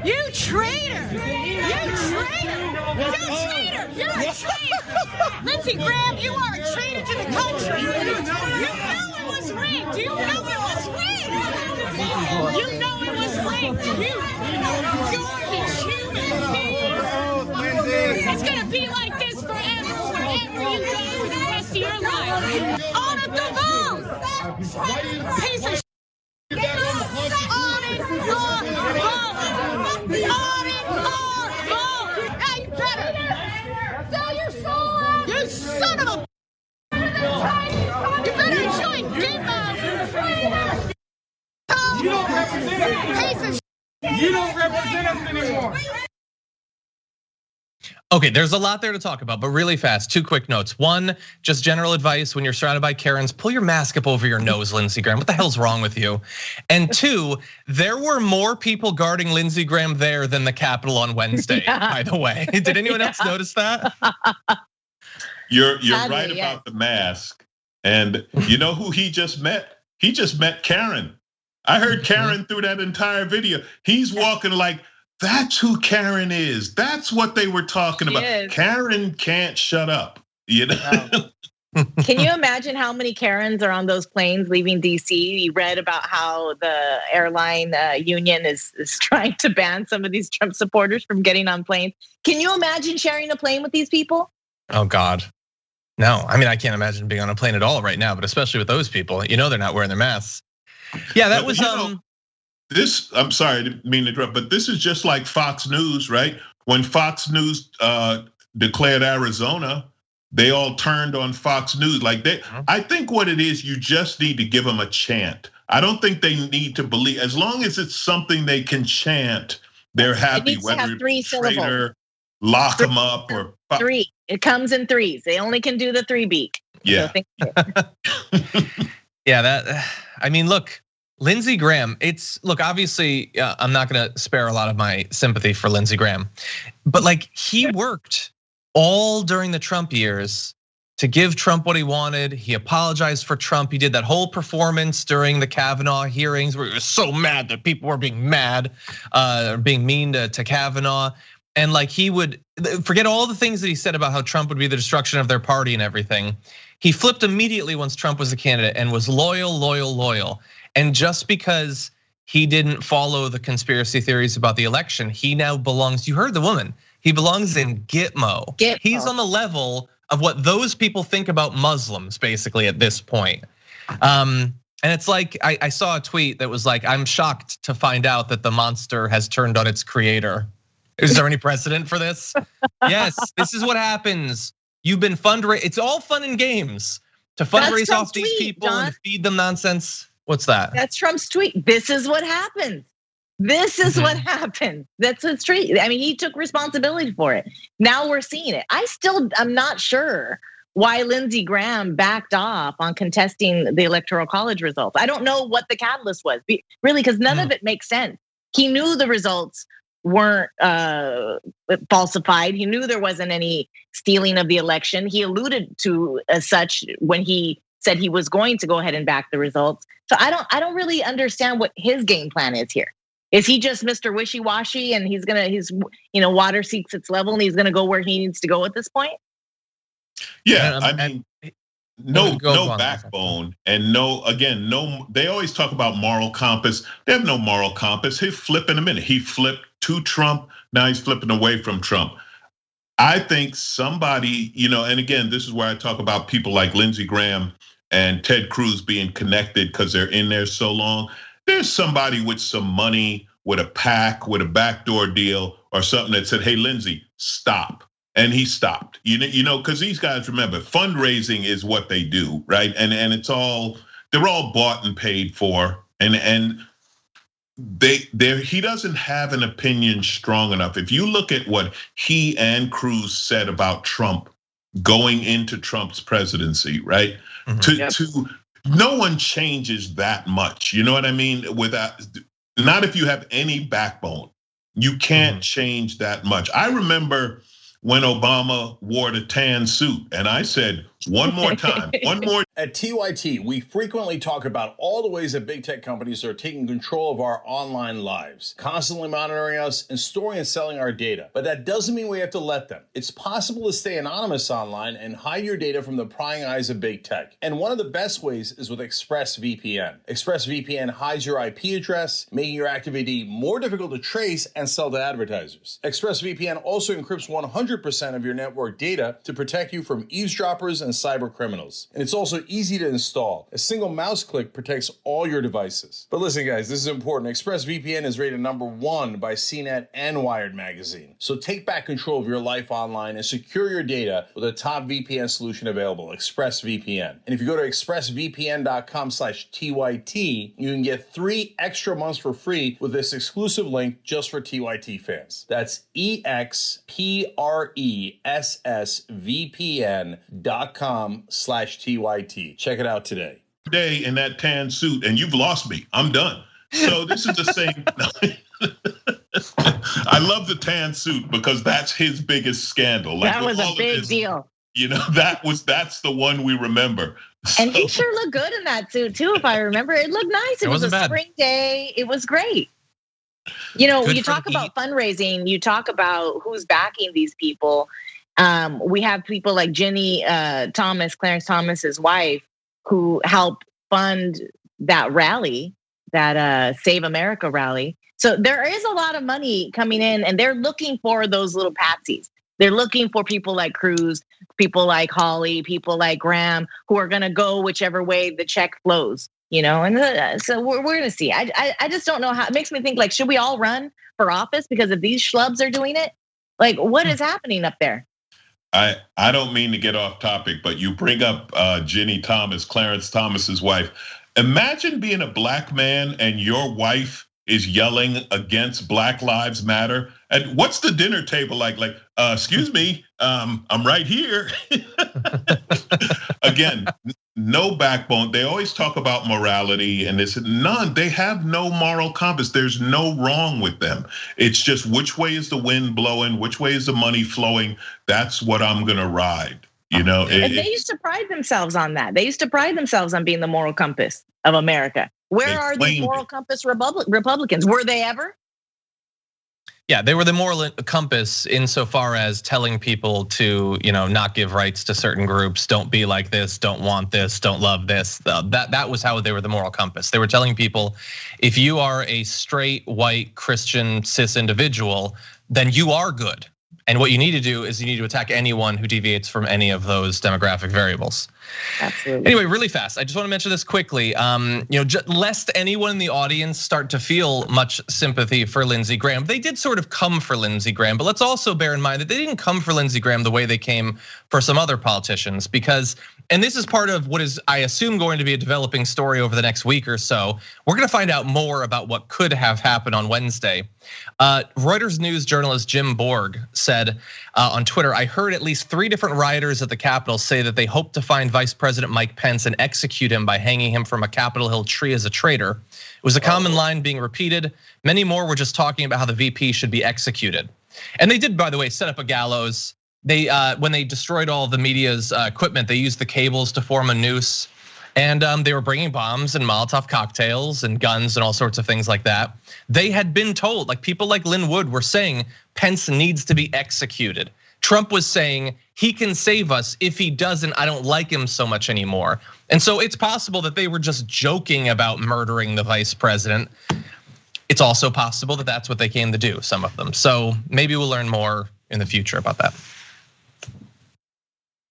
I: You traitor! You traitor! You're a traitor! You're a traitor! Lindsey Graham, you are a traitor to the country. You know it was rigged. You know it was rigged. You know it was rigged. You're a human being. It's gonna be like this forever, wherever you go for the rest of your life. On a devil! Piece of shit.
H: You don't represent us anymore.
A: Okay, there's a lot there to talk about, but really fast, 2 quick notes. 1, just general advice when you're surrounded by Karens, pull your mask up over your nose, Lindsey Graham. What the hell's wrong with you? And 2, there were more people guarding Lindsey Graham there than the Capitol on Wednesday, by the way. Did anyone else notice that?
C: You're right about the mask. And you know who he just met? He just met Karen. I heard Karen through that entire video. He's walking like, that's who Karen is. That's what they were talking about. Karen can't shut up, you know?
B: Can you imagine how many Karens are on those planes leaving DC? You read about how the airline union is trying to ban some of these Trump supporters from getting on planes. Can you imagine sharing a plane with these people?
A: Oh God, no. I mean, I can't imagine being on a plane at all right now, but especially with those people, you know, they're not wearing their masks. Yeah, that was
C: this, I'm sorry, I didn't mean to interrupt, but this is just like Fox News, right? When Fox News declared Arizona, they all turned on Fox News. Like I think what it is, you just need to give them a chant. I don't think they need to believe, as long as it's something they can chant, they're happy.
B: Whether it's traitor,
C: lock them up, or
B: 3. It comes in 3s. They only can do the 3 beat.
C: Yeah.
B: So
A: yeah, I mean, look, Lindsey Graham, look, obviously, I'm not gonna spare a lot of my sympathy for Lindsey Graham, but like he worked all during the Trump years to give Trump what he wanted. He apologized for Trump. He did that whole performance during the Kavanaugh hearings where he was so mad that people were being mad, being mean to Kavanaugh. And like he would forget all the things that he said about how Trump would be the destruction of their party and everything. He flipped immediately once Trump was a candidate and was loyal. And just because he didn't follow the conspiracy theories about the election, he now belongs, you heard the woman, he belongs in Gitmo. He's on the level of what those people think about Muslims, basically, at this point. And it's like, I saw a tweet that was like, I'm shocked to find out that the monster has turned on its creator. Is there any precedent for this? Yes, this is what happens. You've been fundraising. It's all fun and games to fundraise off these people and feed them nonsense. What's that?
B: That's Trump's tweet. This is what happened. This is what happened. That's his tweet. I mean, he took responsibility for it. Now we're seeing it. I'm not sure why Lindsey Graham backed off on contesting the Electoral College results. I don't know what the catalyst was, really, because none of it makes sense. He knew the results weren't falsified. He knew there wasn't any stealing of the election. He alluded to as such when he said he was going to go ahead and back the results. So I don't really understand what his game plan is here. Is he just Mr. Wishy-washy and his water seeks its level and he's gonna go where he needs to go at this point?
C: Yeah, I mean, no backbone and no. They always talk about moral compass. They have no moral compass. He flip in a minute. He flipped to Trump. Now he's flipping away from Trump. I think somebody, and again, this is where I talk about people like Lindsey Graham and Ted Cruz being connected because they're in there so long. There's somebody with some money with a PAC, with a backdoor deal or something that said, hey, Lindsey, stop. And he stopped, you know, because these guys, remember, fundraising is what they do, right? And it's all, they're all bought and paid for, and he doesn't have an opinion strong enough. If you look at what he and Cruz said about Trump going into Trump's presidency, right? To no one changes that much, you know what I mean? Without, not if you have any backbone, you can't change that much. I remember when Obama wore the tan suit, and I said, one more time, one more.
J: At TYT, we frequently talk about all the ways that big tech companies are taking control of our online lives, constantly monitoring us and storing and selling our data. But that doesn't mean we have to let them. It's possible to stay anonymous online and hide your data from the prying eyes of big tech. And one of the best ways is with ExpressVPN. ExpressVPN hides your IP address, making your activity more difficult to trace and sell to advertisers. ExpressVPN also encrypts 100% of your network data to protect you from eavesdroppers and cyber criminals. And it's also easy to install. A single mouse click protects all your devices. But listen, guys, this is important. ExpressVPN is rated #1 by CNET and Wired magazine. So take back control of your life online and secure your data with a top VPN solution available, ExpressVPN. And if you go to expressvpn.com/TYT, you can get 3 extra months for free with this exclusive link just for TYT fans. That's expressvpn.com/TYT. Check it out today.
C: Day in that tan suit, and you've lost me. I'm done. So this is the same. I love the tan suit because that's his biggest scandal.
B: Like, that was a big deal.
C: You know, that's the one we remember.
B: And he sure looked good in that suit too, if I remember. It looked nice. It was a spring day. It was great. You know, you talk about fundraising, you talk about who's backing these people. We have people like Jenny Thomas, Clarence Thomas's wife, who helped fund that rally, that Save America rally. So there is a lot of money coming in, and they're looking for those little patsies. They're looking for people like Cruz, people like Hawley, people like Graham, who are gonna go whichever way the check flows, you know? And so we're gonna see. I just don't know how. It makes me think, like, should we all run for office? Because if these schlubs are doing it, like, what is happening up there?
C: I don't mean to get off topic, but you bring up Jenny Thomas, Clarence Thomas's wife. Imagine being a black man and your wife is yelling against Black Lives Matter. And what's the dinner table like? Like, excuse me, I'm right here. Again, no backbone. They always talk about morality and this, none. They have no moral compass. There's no wrong with them. It's just which way is the wind blowing, which way is the money flowing. That's what I'm gonna ride. You know,
B: and they used to pride themselves on that. They used to pride themselves on being the moral compass of America. Where are the moral compass Republicans? Were they ever?
A: Yeah, they were the moral compass insofar as telling people to, you know, not give rights to certain groups, don't be like this, don't want this, don't love this. That was how they were the moral compass. They were telling people, if you are a straight, white, Christian, cis individual, then you are good. And what you need to do is you need to attack anyone who deviates from any of those demographic variables.
B: Absolutely.
A: Anyway, really fast, I just want to mention this quickly. You know, lest anyone in the audience start to feel much sympathy for Lindsey Graham. They did sort of come for Lindsey Graham, but let's also bear in mind that they didn't come for Lindsey Graham the way they came for some other politicians, because, and this is part of what is, I assume, going to be a developing story over the next week or so. We're gonna find out more about what could have happened on Wednesday. Reuters News journalist Jim Borg said on Twitter, I heard at least 3 different rioters at the Capitol say that they hope to find Vice President Mike Pence and execute him by hanging him from a Capitol Hill tree as a traitor. It was a common line being repeated. Many more were just talking about how the VP should be executed. And they did, by the way, set up a gallows. They, when they destroyed all the media's equipment, they used the cables to form a noose. And they were bringing bombs and Molotov cocktails and guns and all sorts of things like that. They had been told, like people like Lynn Wood were saying, Pence needs to be executed. Trump was saying he can save us. If he doesn't, I don't like him so much anymore. And so it's possible that they were just joking about murdering the vice president. It's also possible that that's what they came to do, some of them. So maybe we'll learn more in the future about that.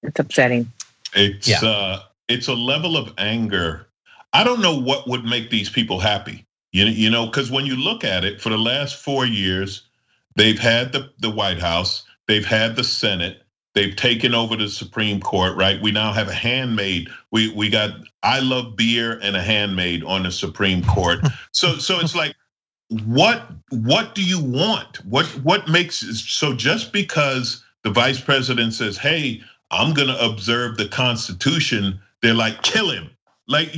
B: It's upsetting.
C: It's a level of anger. I don't know what would make these people happy. You know, because when you look at it, for the last 4 years, they've had the White House, they've had the Senate, they've taken over the Supreme Court, right? We now have a handmaid. We got I Love Beer and a handmaid on the Supreme Court. So it's like, what do you want? What makes so just because the vice president says, hey, I'm gonna observe the Constitution, they're like, kill him. Like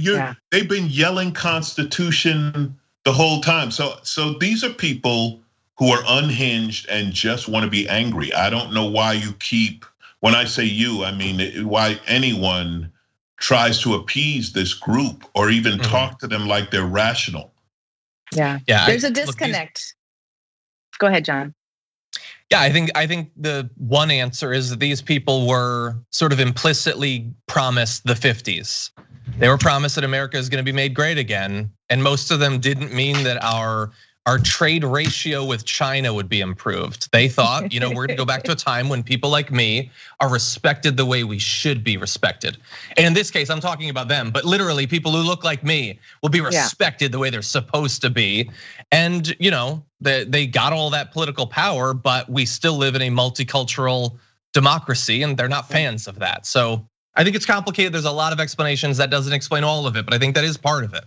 C: they've been yelling Constitution the whole time. So these are people who are unhinged and just want to be angry. I don't know why you keep, when I say you, I mean why anyone tries to appease this group or even talk to them like they're rational.
B: Yeah. There's a disconnect. Go ahead, John.
A: Yeah, I think the one answer is that these people were sort of implicitly promised the 50s. They were promised that America is going to be made great again, and most of them didn't mean that our trade ratio with China would be improved. They thought, we're going to go back to a time when people like me are respected the way we should be respected. And in this case, I'm talking about them, but literally people who look like me will be respected the way they're supposed to be. And they got all that political power, but we still live in a multicultural democracy, and they're not fans of that. So I think it's complicated. There's a lot of explanations. That doesn't explain all of it, but I think that is part of it.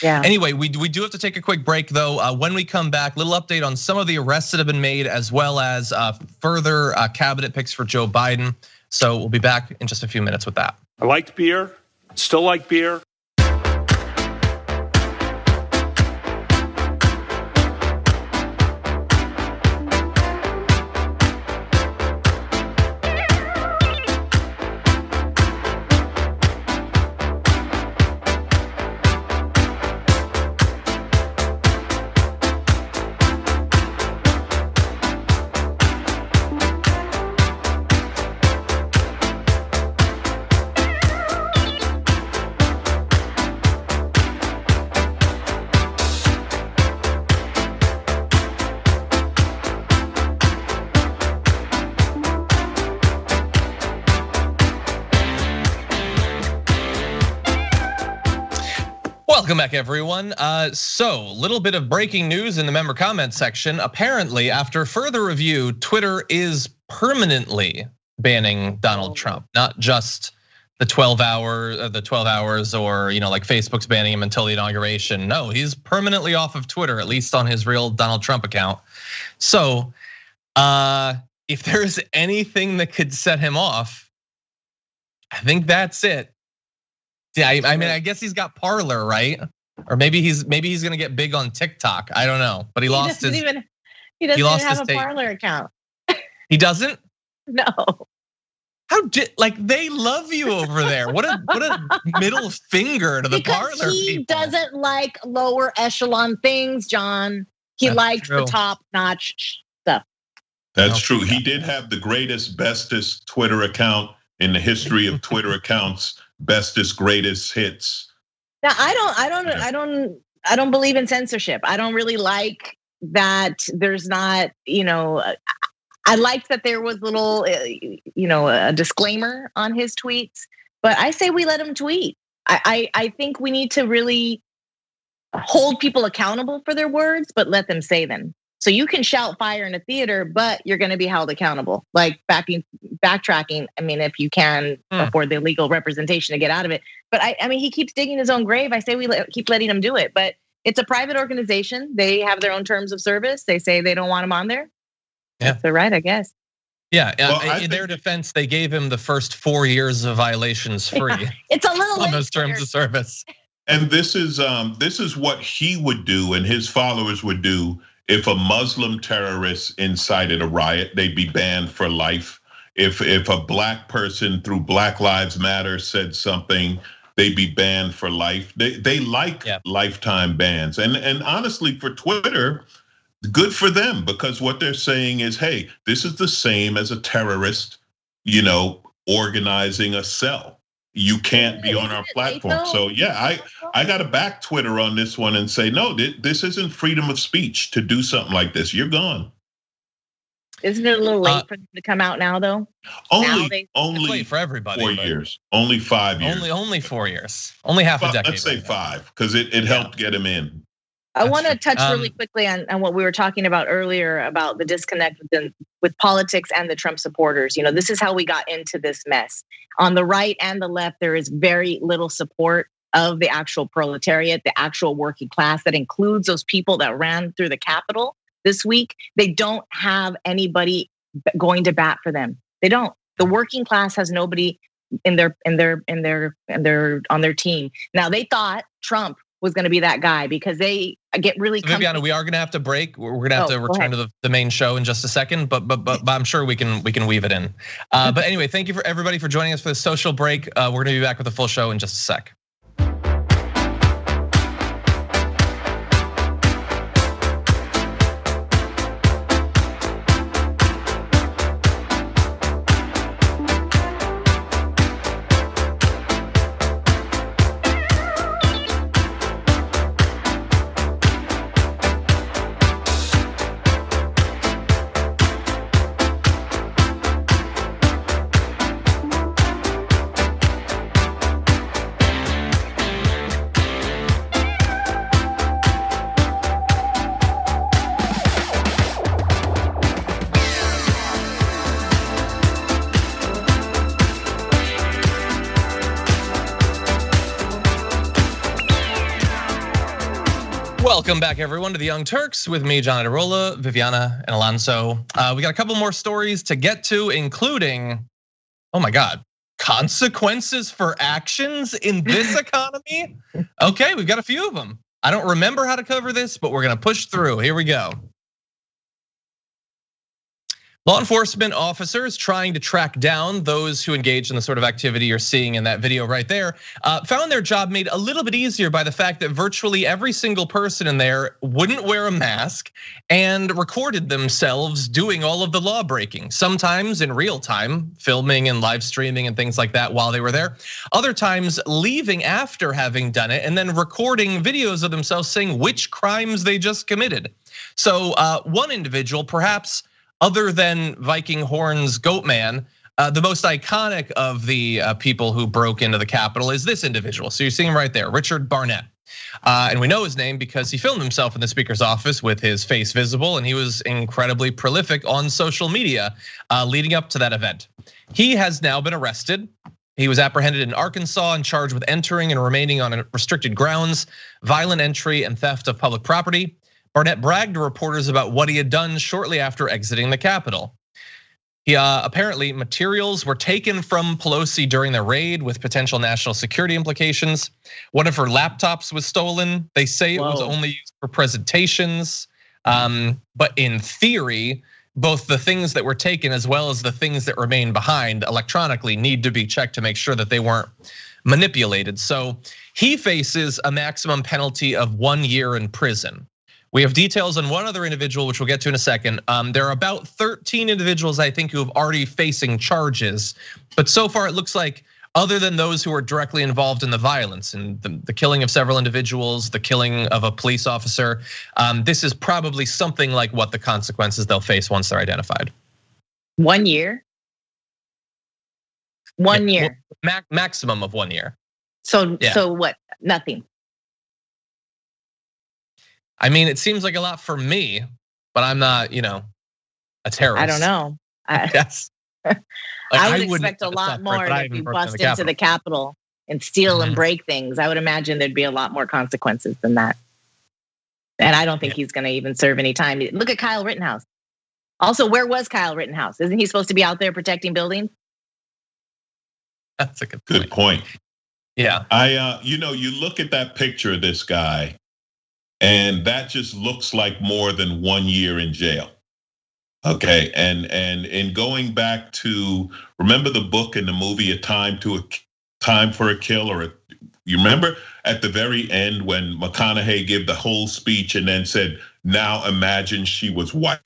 B: Yeah.
A: Anyway, we do have to take a quick break though. When we come back, little update on some of the arrests that have been made, as well as further cabinet picks for Joe Biden. So we'll be back in just a few minutes with that.
K: I liked beer, still like beer.
A: Welcome back, everyone. So, little bit of breaking news in the member comment section. Apparently, after further review, Twitter is permanently banning Donald Trump, not just the 12 hours, or like Facebook's banning him until the inauguration. No, he's permanently off of Twitter, at least on his real Donald Trump account. So, if there's anything that could set him off, I think that's it. Yeah, I mean, I guess he's got Parler, right? Or maybe he's gonna get big on TikTok. I don't know, but he lost his.
B: He doesn't even have a Parler account.
A: He doesn't?
B: No.
A: They love you over there? What a middle finger to the Parler
B: he
A: people.
B: Doesn't like lower echelon things, John. He likes the top notch stuff.
C: That's true. He did have the greatest, bestest Twitter account in the history of Twitter accounts. Bestest, greatest hits.
B: Now I don't believe in censorship. I don't really like that. There's not, I liked that there was little, a disclaimer on his tweets. But I say we let him tweet. I think we need to really hold people accountable for their words, but let them say them. So you can shout fire in a theater, but you're going to be held accountable. Like backtracking. I mean, if you can afford the legal representation to get out of it. But I mean, he keeps digging his own grave. I say we keep letting him do it. But it's a private organization. They have their own terms of service. They say they don't want him on there. Yeah, that's their right, I guess.
A: Yeah, well, in their defense, they gave him the first 4 years of violations free.
B: Yeah, it's a little
A: on those terms of service.
C: And this is what he would do and his followers would do. If a Muslim terrorist incited a riot, they'd be banned for life. If a black person through Black Lives Matter said something, they'd be banned for life. They like lifetime bans. And honestly, for Twitter, good for them, because what they're saying is, hey, this is the same as a terrorist, organizing a cell. You can't be on our platform. So yeah, I got to back Twitter on this one and say, no, this isn't freedom of speech to do something like this. You're gone.
B: Isn't it a little late for them to come out now, though?
C: Only
A: for everybody.
C: 4 years. Only 5 years.
A: Only 4 years. Only half a decade.
C: Let's say 5, because it helped get him in.
B: I want to touch really quickly on what we were talking about earlier about the disconnect with politics and the Trump supporters. This is how we got into this mess. On the right and the left, there is very little support of the actual proletariat, the actual working class. That includes those people that ran through the Capitol this week. They don't have anybody going to bat for them. They don't. The working class has nobody on their team. Now they thought Trump was going to be that guy because they get really.
A: So Viviana, we are going to have to break. We're going to have to return to the main show in just a second, but I'm sure we can weave it in. But anyway, thank you for everybody for joining us for the social break. We're going to be back with a full show in just a sec. Welcome back, everyone, to the Young Turks with me, John Aderola, Viviana, and Alonso. We got a couple more stories to get to, including, oh my God, consequences for actions in this economy. Okay, we've got a few of them. I don't remember how to cover this, but we're gonna push through. Here we go. Law enforcement officers trying to track down those who engage in the sort of activity you're seeing in that video right there found their job made a little bit easier by the fact that virtually every single person in there wouldn't wear a mask and recorded themselves doing all of the law breaking, sometimes in real time, filming and live streaming and things like that while they were there. Other times leaving after having done it and then recording videos of themselves saying which crimes they just committed. So one individual, perhaps other than Viking Horn's Goatman, the most iconic of the people who broke into the Capitol is this individual. So you're seeing him right there, Richard Barnett. And we know his name because he filmed himself in the speaker's office with his face visible, and he was incredibly prolific on social media leading up to that event. He has now been arrested. He was apprehended in Arkansas and charged with entering and remaining on restricted grounds, violent entry, and theft of public property. Barnett bragged to reporters about what he had done shortly after exiting the Capitol. Apparently, materials were taken from Pelosi during the raid with potential national security implications. One of her laptops was stolen. They say it was only used for presentations, but in theory, both the things that were taken as well as the things that remain behind electronically need to be checked to make sure that they weren't manipulated. So he faces a maximum penalty of 1 year in prison. We have details on one other individual, which we'll get to in a second. There are about 13 individuals, I think, who have already facing charges. But so far, it looks like other than those who are directly involved in the violence and the killing of several individuals, the killing of a police officer, this is probably something like what the consequences they'll face once they're identified.
B: 1 year? 1 year?
A: Maximum of 1 year.
B: So what, nothing?
A: I mean, it seems like a lot for me, but I'm not, a terrorist.
B: I don't know.
A: Yes.
B: I would expect a lot more if you bust into the Capitol and steal and break things. I would imagine there'd be a lot more consequences than that. And I don't think he's gonna even serve any time. Look at Kyle Rittenhouse. Also, where was Kyle Rittenhouse? Isn't he supposed to be out there protecting buildings?
A: That's a
C: good point.
A: Yeah.
C: You look at that picture of this guy, and that just looks like more than 1 year in jail. Okay, and in going back to, remember the book and the movie A Time for a Kill, or you remember at the very end when McConaughey gave the whole speech and then said, "Now imagine she was white."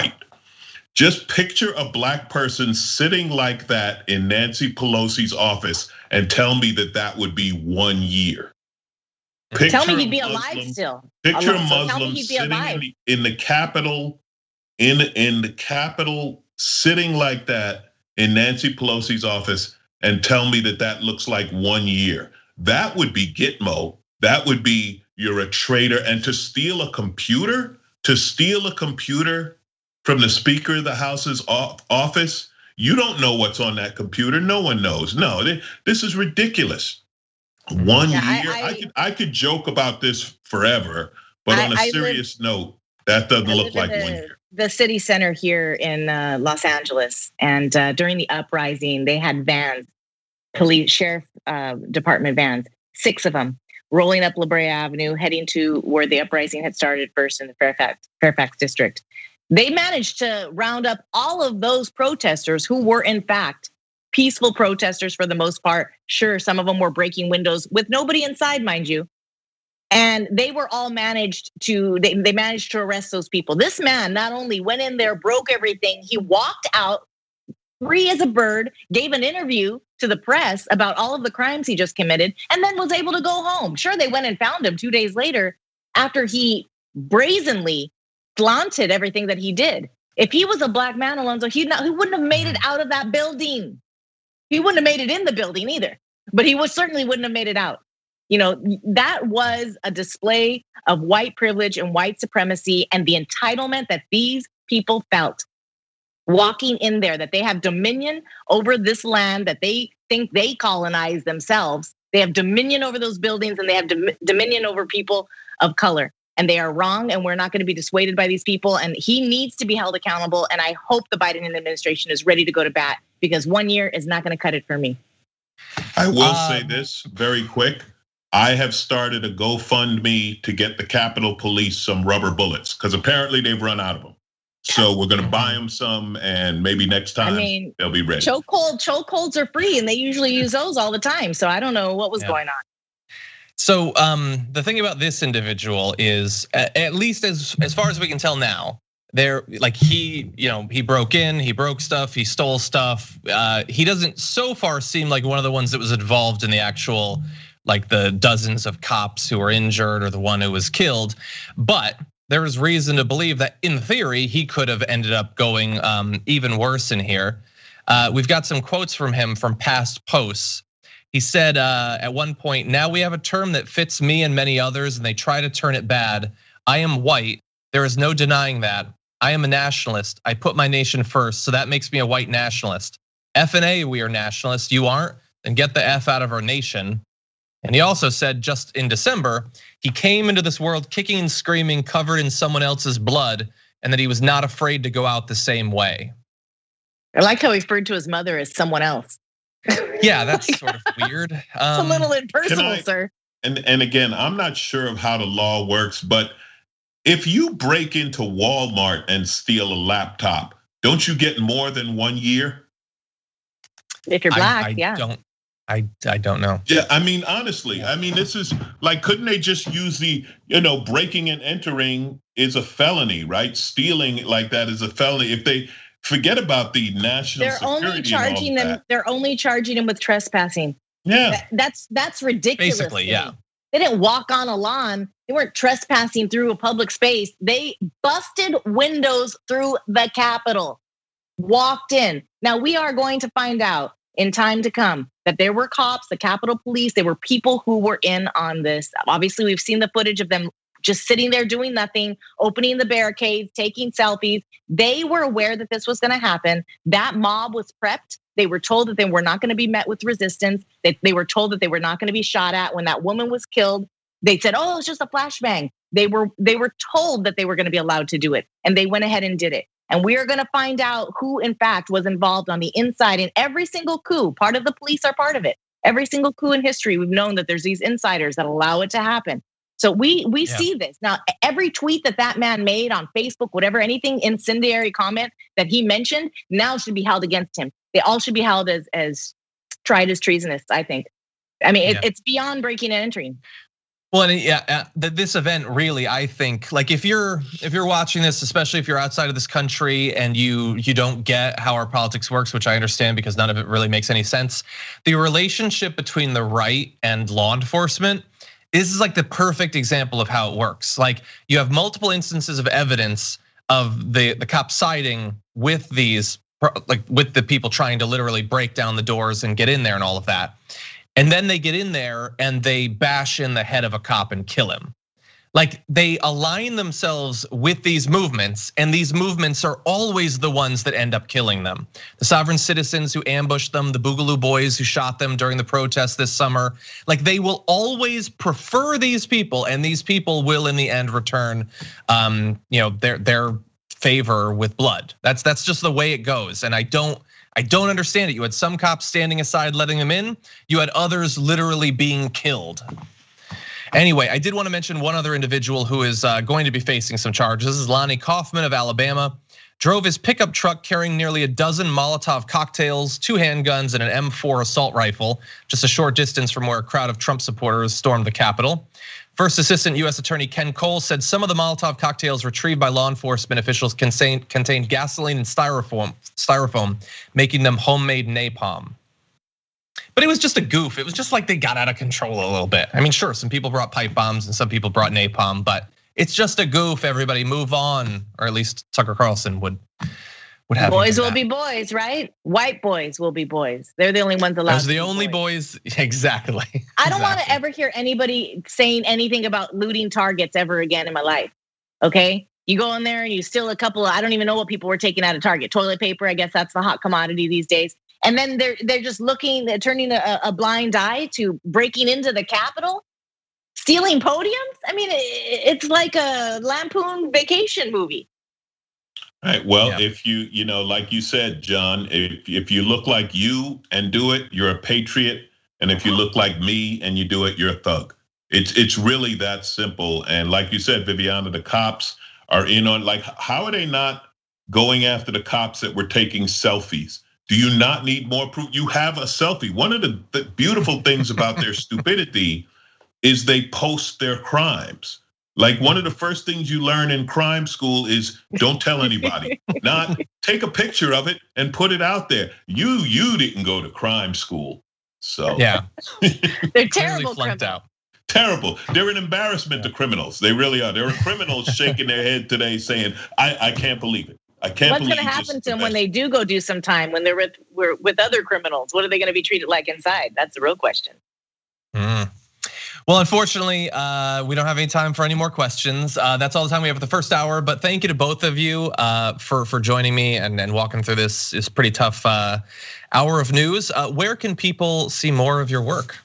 C: Just picture a black person sitting like that in Nancy Pelosi's office and tell me that would be 1 year.
B: Tell me he'd be alive still.
C: Picture a Muslim sitting in the Capitol, in the Capitol, sitting like that in Nancy Pelosi's office, and tell me that looks like 1 year. That would be Gitmo. That would be you're a traitor. And to steal a computer from the Speaker of the House's office, you don't know what's on that computer. No one knows. No, this is ridiculous. 1 year, I could joke about this forever, but on a serious note, that doesn't look like 1 year.
B: The city center here in Los Angeles, and during the uprising, they had vans, police, sheriff department vans, 6 of them, rolling up La Brea Avenue, heading to where the uprising had started first in the Fairfax district. They managed to round up all of those protesters who were in fact peaceful protesters for the most part. Sure, some of them were breaking windows with nobody inside, mind you. And they were all they managed to arrest those people. This man not only went in there, broke everything, he walked out free as a bird, gave an interview to the press about all of the crimes he just committed, and then was able to go home. Sure, they went and found him 2 days later after he brazenly flaunted everything that he did. If he was a black man, Alonzo, he wouldn't have made it out of that building. He wouldn't have made it in the building either, but he certainly wouldn't have made it out. That was a display of white privilege and white supremacy and the entitlement that these people felt walking in there, that they have dominion over this land that they think they colonized themselves. They have dominion over those buildings and they have dominion over people of color. And they are wrong, and we're not going to be dissuaded by these people. And he needs to be held accountable. And I hope the Biden administration is ready to go to bat, because 1 year is not going to cut it for me.
C: I will say this very quick. I have started a GoFundMe to get the Capitol Police some rubber bullets, because apparently they've run out of them. So we're going to buy them some, and maybe next time they'll be ready.
B: Chokeholds are free, and they usually use those all the time. So I don't know what was going on.
A: So the thing about this individual is, at least as far as we can tell now, he broke in, he broke stuff, he stole stuff. He doesn't so far seem like one of the ones that was involved in the actual, like the dozens of cops who were injured or the one who was killed. But there is reason to believe that in theory, he could have ended up going even worse in here. We've got some quotes from him from past posts. He said at one point, "Now we have a term that fits me and many others, and they try to turn it bad. I am white. There is no denying that. I am a nationalist. I put my nation first, so that makes me a white nationalist. F&A, we are nationalists. You aren't? Then get the F out of our nation." And he also said just in December, he came into this world kicking and screaming, covered in someone else's blood, and that he was not afraid to go out the same way.
B: I like how he referred to his mother as someone else.
A: Yeah, that's sort of weird.
B: It's a little impersonal, sir.
C: And again, I'm not sure of how the law works, but if you break into Walmart and steal a laptop, don't you get more than 1 year?
B: If you're black, yeah.
A: I don't know.
C: Yeah, I mean, honestly, this is like, couldn't they just use the, breaking and entering is a felony, right? Stealing like that is a felony. If they forget about the national security,
B: they're only charging them with trespassing.
C: Yeah,
B: that's ridiculous.
A: Basically, yeah.
B: They didn't walk on a lawn. They weren't trespassing through a public space. They busted windows through the Capitol, walked in. Now we are going to find out in time to come that there were cops, the Capitol Police, there were people who were in on this. Obviously, we've seen the footage of them just sitting there doing nothing, opening the barricades, taking selfies. They were aware that this was going to happen. That mob was prepped. They were told that they were not going to be met with resistance. They were told that they were not going to be shot at. When that woman was killed, they said, "Oh, it's just a flashbang." They were told that they were going to be allowed to do it, and they went ahead and did it. And we are going to find out who, in fact, was involved on the inside in every single coup. Part of the police are part of it. Every single coup in history, we've known that there's these insiders that allow it to happen. So we see this. Now, every tweet that man made on Facebook, whatever, anything incendiary comment that he mentioned, now should be held against him. They all should be held as tried as treasonous, I think. I mean, it's beyond breaking and entering.
A: Well, and yeah, this event really, I think, like if you're watching this, especially if you're outside of this country and you don't get how our politics works, which I understand because none of it really makes any sense. The relationship between the right and law enforcement, this is like the perfect example of how it works. Like you have multiple instances of evidence of the cops siding with these, like with the people trying to literally break down the doors and get in there and all of that. And then they get in there and they bash in the head of a cop and kill him. Like they align themselves with these movements, and these movements are always the ones that end up killing them. The sovereign citizens who ambushed them, the Boogaloo boys who shot them during the protests this summer, like they will always prefer these people, and these people will in the end return their favor with blood. That's just the way it goes. And I don't understand it. You had some cops standing aside letting them in, you had others literally being killed. Anyway, I did want to mention one other individual who is going to be facing some charges. This is Lonnie Kaufman of Alabama. Drove his pickup truck carrying nearly a dozen Molotov cocktails, 2 handguns, and an M4 assault rifle, just a short distance from where a crowd of Trump supporters stormed the Capitol. First Assistant US Attorney Ken Cole said some of the Molotov cocktails retrieved by law enforcement officials contained gasoline and styrofoam, making them homemade napalm. But it was just a goof. It was just like they got out of control a little bit. I mean, sure, some people brought pipe bombs and some people brought napalm, but it's just a goof. Everybody move on, or at least Tucker Carlson would have.
B: Boys will be boys, right? White boys will be boys. They're the only ones allowed.
A: Those are the only boys, exactly.
B: I don't want to ever hear anybody saying anything about looting Targets ever again in my life. Okay, you go in there and you steal a couple of, I don't even know what people were taking out of Target. Toilet paper, I guess that's the hot commodity these days. And then they're just they're turning a blind eye to breaking into the Capitol, stealing podiums. I mean, it's like a Lampoon Vacation movie.
C: All right. Well, if you know, like you said, John, if you look like you and do it, you're a patriot. And if you look like me and you do it, you're a thug. It's really that simple. And like you said, Viviana, the cops are in on, like, how are they not going after the cops that were taking selfies? Do you not need more proof? You have a selfie. One of the beautiful things about their stupidity is they post their crimes. Like one of the first things you learn in crime school is don't tell anybody. Not take a picture of it and put it out there. You didn't go to crime school, so
A: yeah,
B: they're terrible criminals.
C: Terrible. They're an embarrassment to criminals. They really are. There are criminals shaking their head today saying, "I can't believe it. I can't believe."
B: What's going to happen to them when they do go do some time, when they're with other criminals? What are they going to be treated like inside? That's the real question.
A: Well, unfortunately, we don't have any time for any more questions. That's all the time we have for the first hour. But thank you to both of you for joining me and walking through this pretty tough hour of news. Where can people see more of your work?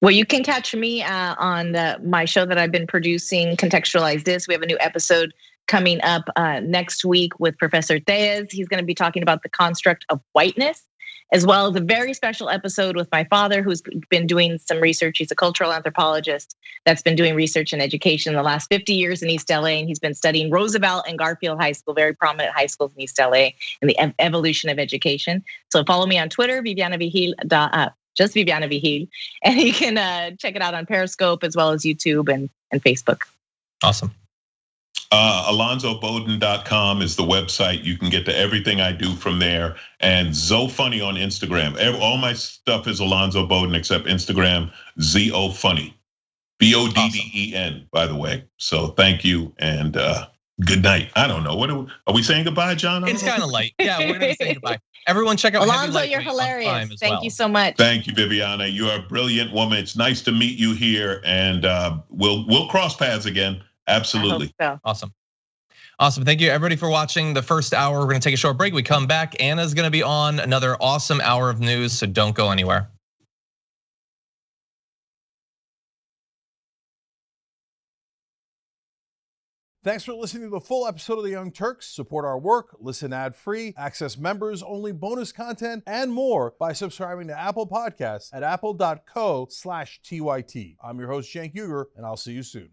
B: Well, you can catch me on my show that I've been producing, Contextualize This. We have a new episode coming up next week with Professor Thayez. He's going to be talking about the construct of whiteness, as well as a very special episode with my father, who's been doing some research. He's a cultural anthropologist that's been doing research in education in the last 50 years in East LA. And he's been studying Roosevelt and Garfield High School, very prominent high schools in East LA, and the evolution of education. So follow me on Twitter, Viviana Vigil, just Viviana Vigil. And you can check it out on Periscope as well as YouTube and Facebook.
A: Awesome.
C: AlonzoBowden.com is the website. You can get to everything I do from there. And ZoFunny on Instagram. All my stuff is Alonzo Bowden except Instagram, ZoFunny. BODDEN, by the way. So thank you and good night. I don't know. What are we saying goodbye, John?
A: It's kind of late. Yeah, we're gonna be saying goodbye. Everyone, check out
B: Alonzo. You're hilarious. Thank you so much.
C: Thank you, Viviana. You are a brilliant woman. It's nice to meet you here, and we'll cross paths again. Absolutely.
B: So.
A: Awesome. Thank you everybody for watching the first hour. We're gonna take a short break. We come back. Anna's gonna be on another awesome hour of news, so don't go anywhere.
L: Thanks for listening to the full episode of The Young Turks. Support our work, listen ad-free, access members-only bonus content, and more by subscribing to Apple Podcasts at apple.co/TYT. I'm your host, Cenk Uygur, and I'll see you soon.